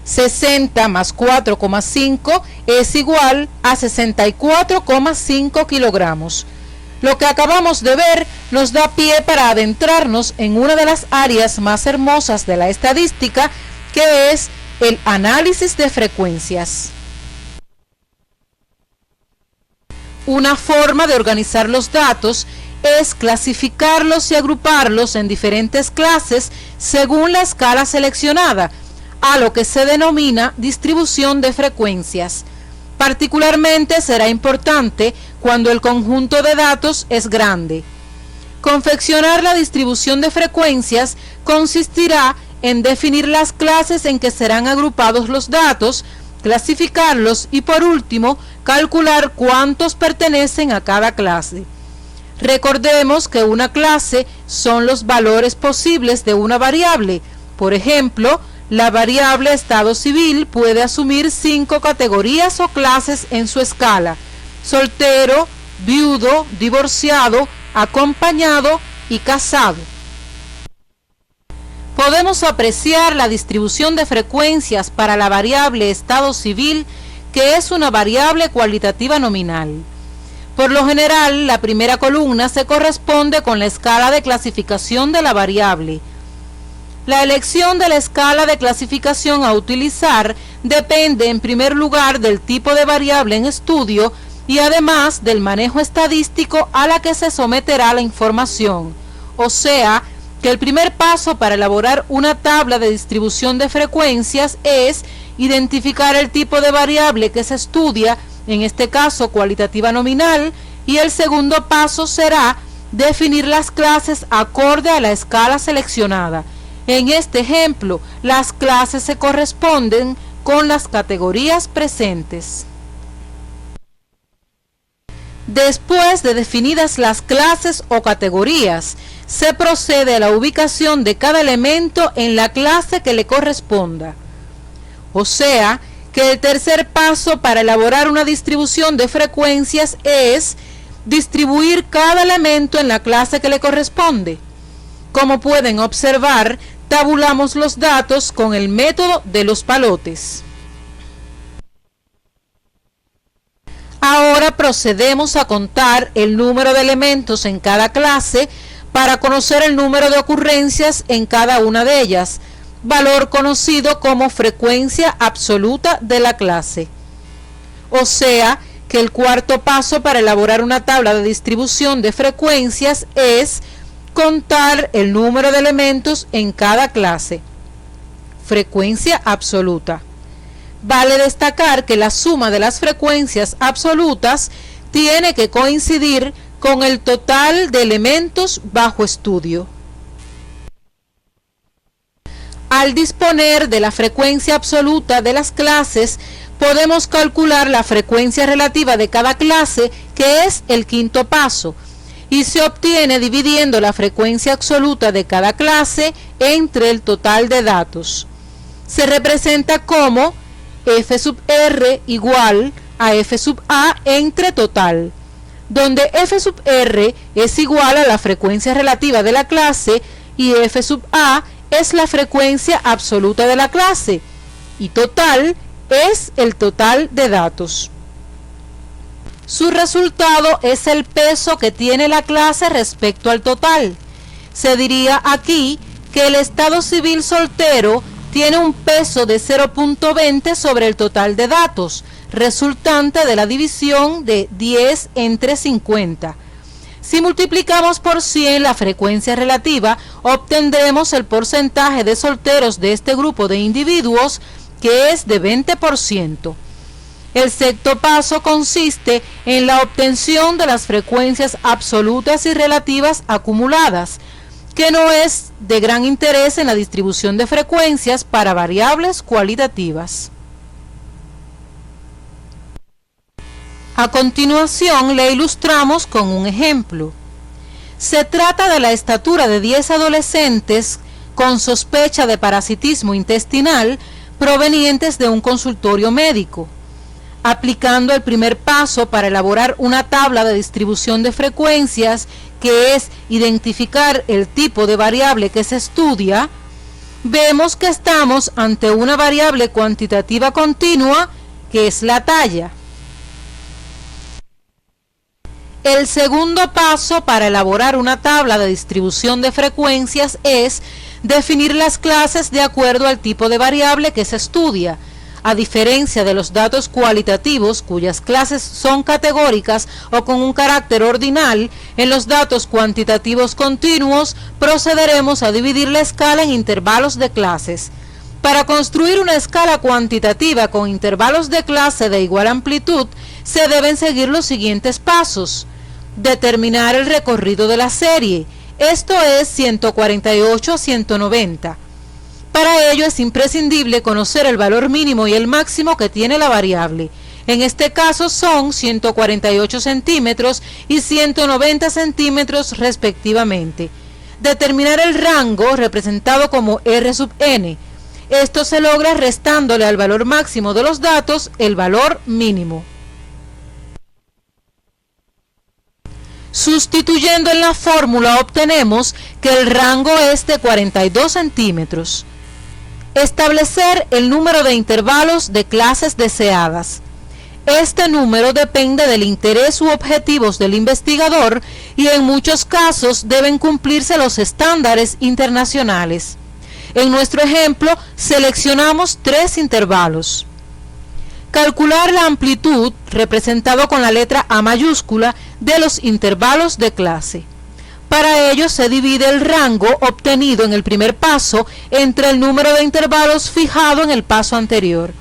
60 más 4,5 es igual a 64,5 kilogramos. Lo que acabamos de ver nos da pie para adentrarnos en una de las áreas más hermosas de la estadística, que es el análisis de frecuencias. Una forma de organizar los datos es clasificarlos y agruparlos en diferentes clases según la escala seleccionada, a lo que se denomina distribución de frecuencias. Particularmente será importante cuando el conjunto de datos es grande. Confeccionar la distribución de frecuencias consistirá en definir las clases en que serán agrupados los datos, clasificarlos y, por último, calcular cuántos pertenecen a cada clase. Recordemos que una clase son los valores posibles de una variable. Por ejemplo, la variable estado civil puede asumir 5 categorías o clases en su escala: soltero, viudo, divorciado, acompañado y casado. Podemos apreciar la distribución de frecuencias para la variable estado civil, que es una variable cualitativa nominal. Por lo general, la primera columna se corresponde con la escala de clasificación de la variable. La elección de la escala de clasificación a utilizar depende en primer lugar del tipo de variable en estudio y además del manejo estadístico a la que se someterá la información. O sea, que el primer paso para elaborar una tabla de distribución de frecuencias es identificar el tipo de variable que se estudia, en este caso cualitativa nominal, y el segundo paso será definir las clases acorde a la escala seleccionada. En este ejemplo, las clases se corresponden con las categorías presentes. Después de definidas las clases o categorías, se procede a la ubicación de cada elemento en la clase que le corresponda. O sea, que el tercer paso para elaborar una distribución de frecuencias es distribuir cada elemento en la clase que le corresponde. Como pueden observar, tabulamos los datos con el método de los palotes. Ahora procedemos a contar el número de elementos en cada clase para conocer el número de ocurrencias en cada una de ellas, valor conocido como frecuencia absoluta de la clase. O sea, que el cuarto paso para elaborar una tabla de distribución de frecuencias es contar el número de elementos en cada clase. Frecuencia absoluta. Vale destacar que la suma de las frecuencias absolutas tiene que coincidir con el total de elementos bajo estudio. Al disponer de la frecuencia absoluta de las clases, podemos calcular la frecuencia relativa de cada clase, que es el quinto paso, y se obtiene dividiendo la frecuencia absoluta de cada clase entre el total de datos. Se representa como f sub r igual a f sub a entre total, donde f sub r es igual a la frecuencia relativa de la clase y f sub a es la frecuencia absoluta de la clase y total es el total de datos. Su resultado es el peso que tiene la clase respecto al total. Se diría aquí que el estado civil soltero tiene un peso de 0.20 sobre el total de datos, resultante de la división de 10 entre 50. Si multiplicamos por 100 la frecuencia relativa, obtendremos el porcentaje de solteros de este grupo de individuos, que es de 20%. El sexto paso consiste en la obtención de las frecuencias absolutas y relativas acumuladas, que no es de gran interés en la distribución de frecuencias para variables cualitativas. A continuación le ilustramos con un ejemplo. Se trata de la estatura de 10 adolescentes con sospecha de parasitismo intestinal provenientes de un consultorio médico. Aplicando el primer paso para elaborar una tabla de distribución de frecuencias, que es identificar el tipo de variable que se estudia, vemos que estamos ante una variable cuantitativa continua, que es la talla. El segundo paso para elaborar una tabla de distribución de frecuencias es definir las clases de acuerdo al tipo de variable que se estudia. A diferencia de los datos cualitativos, cuyas clases son categóricas o con un carácter ordinal, en los datos cuantitativos continuos procederemos a dividir la escala en intervalos de clases. Para construir una escala cuantitativa con intervalos de clase de igual amplitud, se deben seguir los siguientes pasos. Determinar el recorrido de la serie, esto es 148 a 190. Para ello es imprescindible conocer el valor mínimo y el máximo que tiene la variable. En este caso son 148 centímetros y 190 centímetros respectivamente. Determinar el rango representado como R sub n. Esto se logra restándole al valor máximo de los datos el valor mínimo. Sustituyendo en la fórmula obtenemos que el rango es de 42 centímetros. Establecer el número de intervalos de clases deseadas. Este número depende del interés u objetivos del investigador y en muchos casos deben cumplirse los estándares internacionales. En nuestro ejemplo, seleccionamos 3 intervalos. Calcular la amplitud, representado con la letra A mayúscula, de los intervalos de clase. Para ello se divide el rango obtenido en el primer paso entre el número de intervalos fijado en el paso anterior.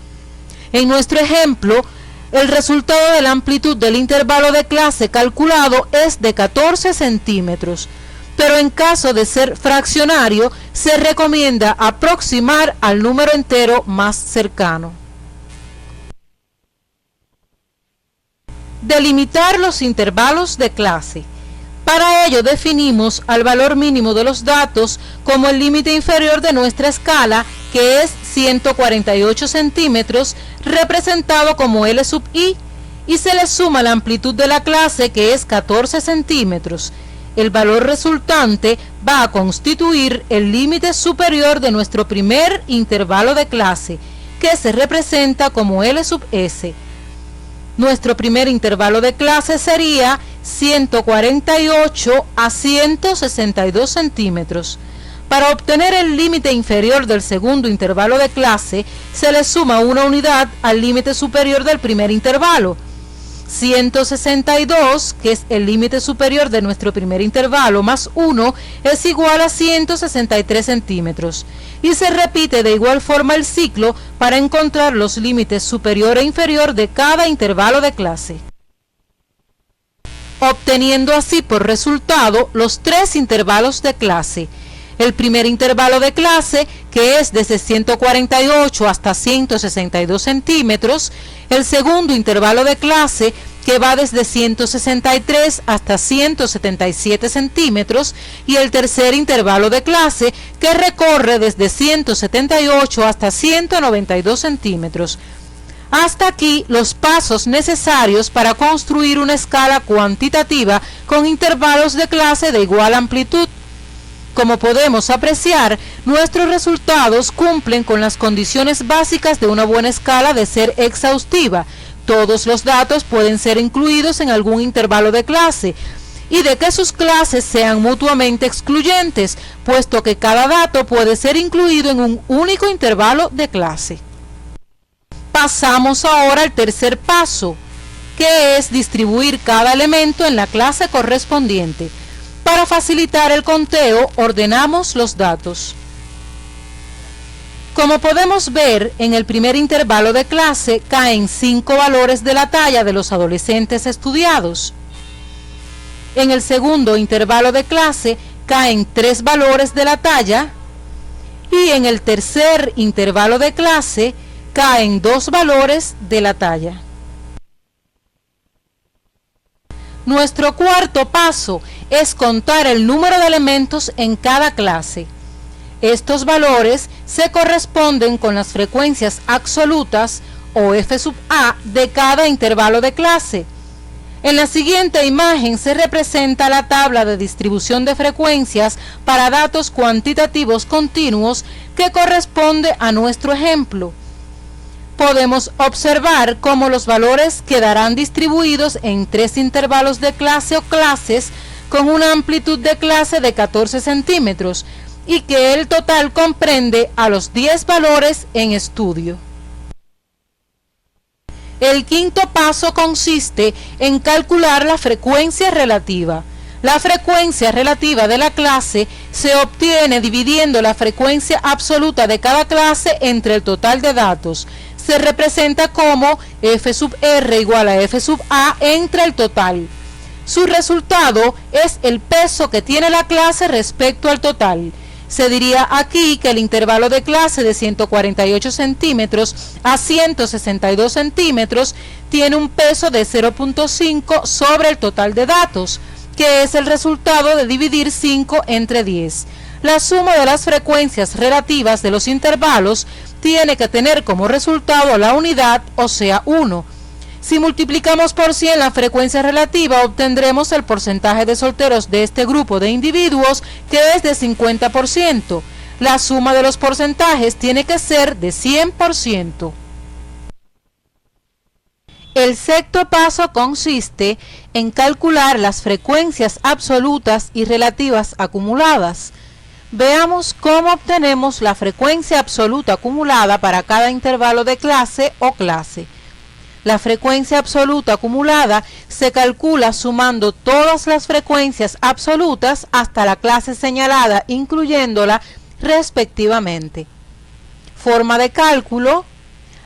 En nuestro ejemplo, el resultado de la amplitud del intervalo de clase calculado es de 14 centímetros, pero en caso de ser fraccionario, se recomienda aproximar al número entero más cercano. Delimitar los intervalos de clase. Para ello definimos al valor mínimo de los datos como el límite inferior de nuestra escala, que es 148 centímetros, representado como L sub I, y se le suma la amplitud de la clase, que es 14 centímetros. El valor resultante va a constituir el límite superior de nuestro primer intervalo de clase, que se representa como L sub S. Nuestro primer intervalo de clase sería 148 a 162 centímetros. Para obtener el límite inferior del segundo intervalo de clase, se le suma una unidad al límite superior del primer intervalo. 162, que es el límite superior de nuestro primer intervalo, más 1 es igual a 163 centímetros. Y se repite de igual forma el ciclo para encontrar los límites superior e inferior de cada intervalo de clase, obteniendo así por resultado los tres intervalos de clase. El primer intervalo de clase, que es desde 148 hasta 162 centímetros, el segundo intervalo de clase, que va desde 163 hasta 177 centímetros, y el tercer intervalo de clase, que recorre desde 178 hasta 192 centímetros. Hasta aquí los pasos necesarios para construir una escala cuantitativa con intervalos de clase de igual amplitud. Como podemos apreciar, nuestros resultados cumplen con las condiciones básicas de una buena escala de ser exhaustiva. Todos los datos pueden ser incluidos en algún intervalo de clase y de que sus clases sean mutuamente excluyentes, puesto que cada dato puede ser incluido en un único intervalo de clase. Pasamos ahora al tercer paso, que es distribuir cada elemento en la clase correspondiente. Para facilitar el conteo, ordenamos los datos. Como podemos ver, en el primer intervalo de clase caen 5 valores de la talla de los adolescentes estudiados. En el segundo intervalo de clase caen 3 valores de la talla, y en el tercer intervalo de clase caen 2 valores de la talla. Nuestro cuarto paso es contar el número de elementos en cada clase. Estos valores se corresponden con las frecuencias absolutas o F sub A de cada intervalo de clase. En la siguiente imagen se representa la tabla de distribución de frecuencias para datos cuantitativos continuos que corresponde a nuestro ejemplo. Podemos observar cómo los valores quedarán distribuidos en 3 intervalos de clase o clases con una amplitud de clase de 14 centímetros y que el total comprende a los 10 valores en estudio. El quinto paso consiste en calcular la frecuencia relativa. La frecuencia relativa de la clase se obtiene dividiendo la frecuencia absoluta de cada clase entre el total de datos. Se representa como F sub R igual a F sub A entre el total. Su resultado es el peso que tiene la clase respecto al total. Se diría aquí que el intervalo de clase de 148 centímetros a 162 centímetros tiene un peso de 0.5 sobre el total de datos, que es el resultado de dividir 5 entre 10. La suma de las frecuencias relativas de los intervalos tiene que tener como resultado la unidad, o sea 1. Si multiplicamos por 100 la frecuencia relativa, obtendremos el porcentaje de solteros de este grupo de individuos, que es de 50%. La suma de los porcentajes tiene que ser de 100%. El sexto paso consiste en calcular las frecuencias absolutas y relativas acumuladas. Veamos cómo obtenemos la frecuencia absoluta acumulada para cada intervalo de clase o clase. La frecuencia absoluta acumulada se calcula sumando todas las frecuencias absolutas hasta la clase señalada, incluyéndola respectivamente. Forma de cálculo: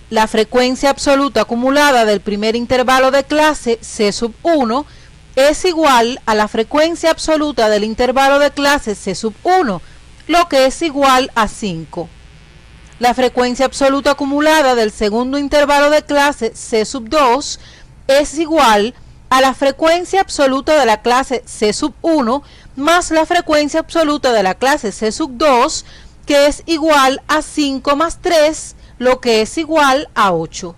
la frecuencia absoluta acumulada del primer intervalo de clase C sub 1 es igual a la frecuencia absoluta del intervalo de clase C sub 1, lo que es igual a 5. La frecuencia absoluta acumulada del segundo intervalo de clase C sub 2 es igual a la frecuencia absoluta de la clase C sub 1 más la frecuencia absoluta de la clase C sub 2, que es igual a 5 más 3, lo que es igual a 8.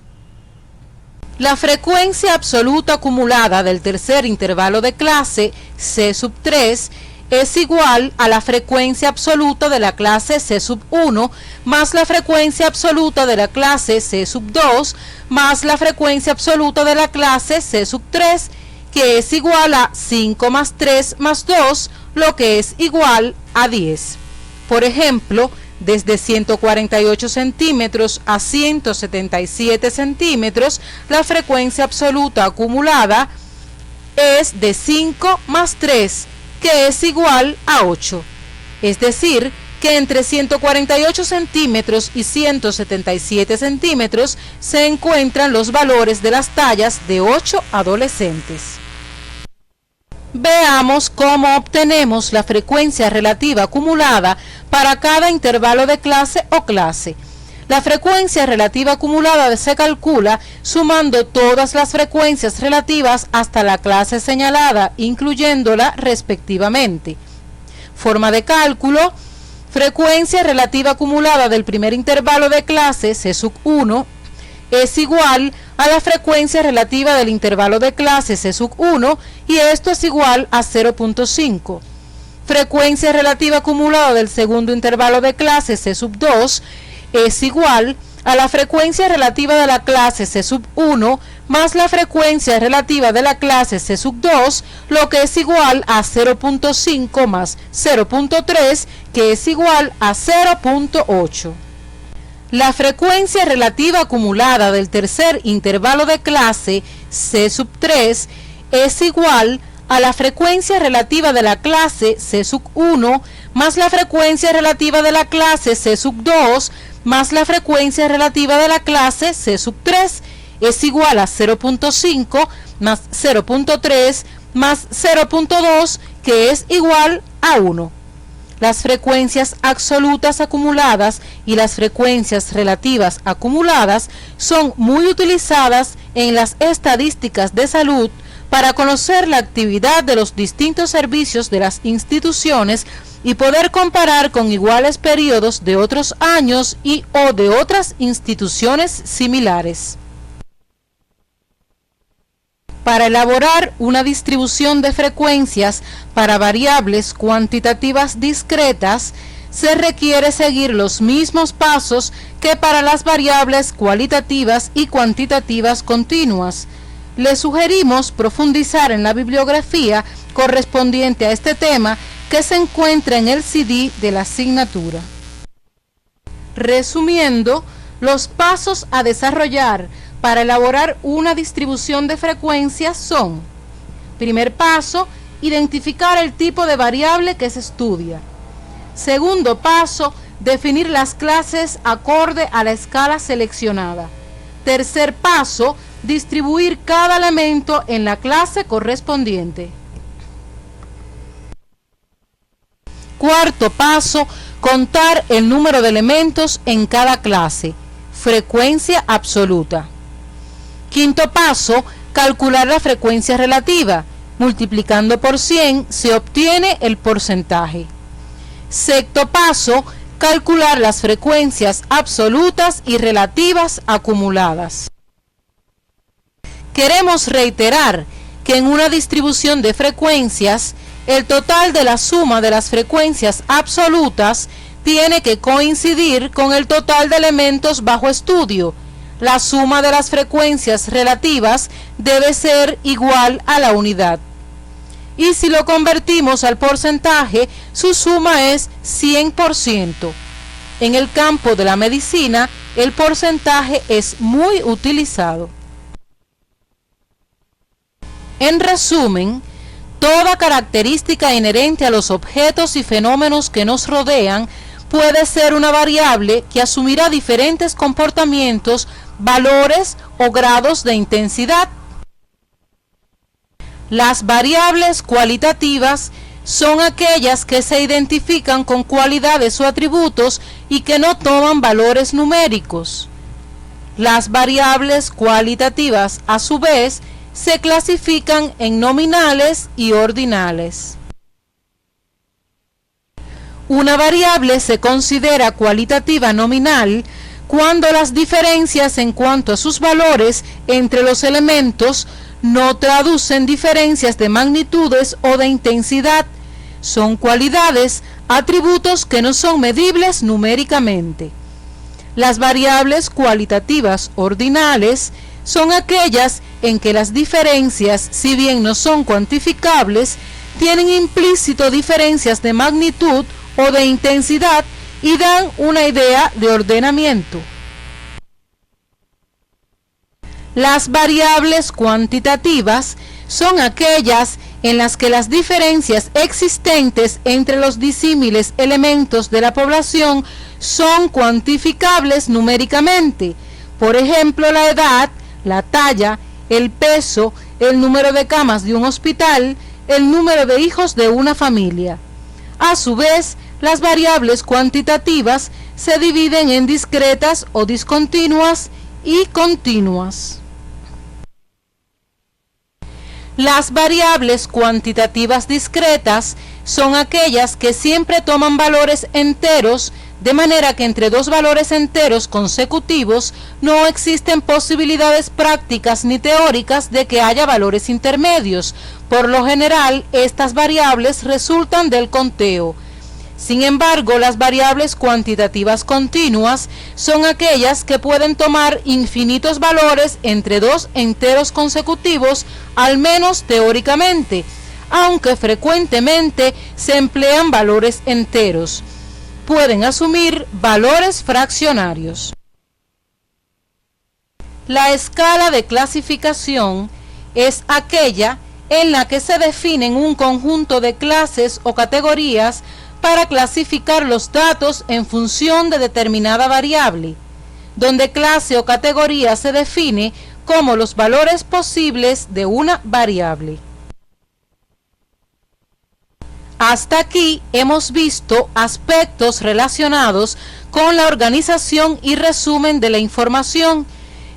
La frecuencia absoluta acumulada del tercer intervalo de clase C sub 3 es igual a la frecuencia absoluta de la clase C sub 1 más la frecuencia absoluta de la clase C sub 2 más la frecuencia absoluta de la clase C sub 3, que es igual a 5 más 3 más 2, lo que es igual a 10. Por ejemplo, desde 148 centímetros a 177 centímetros, la frecuencia absoluta acumulada es de 5 más 3, que es igual a 8. Es decir, que entre 148 centímetros y 177 centímetros se encuentran los valores de las tallas de 8 adolescentes. Veamos cómo obtenemos la frecuencia relativa acumulada para cada intervalo de clase o clase. La frecuencia relativa acumulada se calcula sumando todas las frecuencias relativas hasta la clase señalada, incluyéndola respectivamente. Forma de cálculo: frecuencia relativa acumulada del primer intervalo de clase C sub 1 es igual a la frecuencia relativa del intervalo de clase C sub 1, y esto es igual a 0.5. Frecuencia relativa acumulada del segundo intervalo de clase C sub 2 es igual a la frecuencia relativa de la clase C sub 1 más la frecuencia relativa de la clase C sub 2, lo que es igual a 0.5 más 0.3, que es igual a 0.8. La frecuencia relativa acumulada del tercer intervalo de clase C sub 3 es igual a la frecuencia relativa de la clase C sub 1 más la frecuencia relativa de la clase C sub 2 más la frecuencia relativa de la clase C sub 3, es igual a 0.5 más 0.3 más 0.2, que es igual a 1. Las frecuencias absolutas acumuladas y las frecuencias relativas acumuladas son muy utilizadas en las estadísticas de salud para conocer la actividad de los distintos servicios de las instituciones y poder comparar con iguales periodos de otros años y o de otras instituciones similares. Para elaborar una distribución de frecuencias para variables cuantitativas discretas, se requiere seguir los mismos pasos que para las variables cualitativas y cuantitativas continuas. Le sugerimos profundizar en la bibliografía correspondiente a este tema, que se encuentra en el CD de la asignatura. Resumiendo, los pasos a desarrollar para elaborar una distribución de frecuencias son: primer paso, identificar el tipo de variable que se estudia. Segundo paso, definir las clases acorde a la escala seleccionada. Tercer paso, distribuir cada elemento en la clase correspondiente. Cuarto paso, contar el número de elementos en cada clase, frecuencia absoluta. Quinto paso, calcular la frecuencia relativa. Multiplicando por 100 se obtiene el porcentaje. Sexto paso, calcular las frecuencias absolutas y relativas acumuladas. Queremos reiterar que en una distribución de frecuencias, el total de la suma de las frecuencias absolutas tiene que coincidir con el total de elementos bajo estudio. La suma de las frecuencias relativas debe ser igual a la unidad. Y si lo convertimos al porcentaje, su suma es 100%. En el campo de la medicina, el porcentaje es muy utilizado. En resumen, toda característica inherente a los objetos y fenómenos que nos rodean puede ser una variable que asumirá diferentes comportamientos, valores o grados de intensidad. Las variables cualitativas son aquellas que se identifican con cualidades o atributos y que no toman valores numéricos. Las variables cualitativas, a su vez, se clasifican en nominales y ordinales. Una variable se considera cualitativa nominal cuando las diferencias en cuanto a sus valores entre los elementos no traducen diferencias de magnitudes o de intensidad. Son cualidades, atributos que no son medibles numéricamente. Las variables cualitativas ordinales son aquellas en que las diferencias, si bien no son cuantificables, tienen implícito diferencias de magnitud o de intensidad y dan una idea de ordenamiento. Las variables cuantitativas son aquellas en las que las diferencias existentes entre los disímiles elementos de la población son cuantificables numéricamente. Por ejemplo, la edad, la talla, el peso, el número de camas de un hospital, el número de hijos de una familia. A su vez, las variables cuantitativas se dividen en discretas o discontinuas y continuas. Las variables cuantitativas discretas son aquellas que siempre toman valores enteros, de manera que entre dos valores enteros consecutivos no existen posibilidades prácticas ni teóricas de que haya valores intermedios. Por lo general, estas variables resultan del conteo. Sin embargo, las variables cuantitativas continuas son aquellas que pueden tomar infinitos valores entre dos enteros consecutivos, al menos teóricamente, aunque frecuentemente se emplean valores enteros. Pueden asumir valores fraccionarios. La escala de clasificación es aquella en la que se definen un conjunto de clases o categorías para clasificar los datos en función de determinada variable, donde clase o categoría se define como los valores posibles de una variable. Hasta aquí hemos visto aspectos relacionados con la organización y resumen de la información.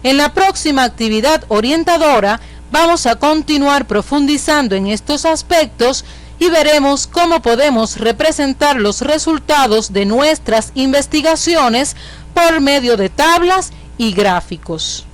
En la próxima actividad orientadora vamos a continuar profundizando en estos aspectos y veremos cómo podemos representar los resultados de nuestras investigaciones por medio de tablas y gráficos.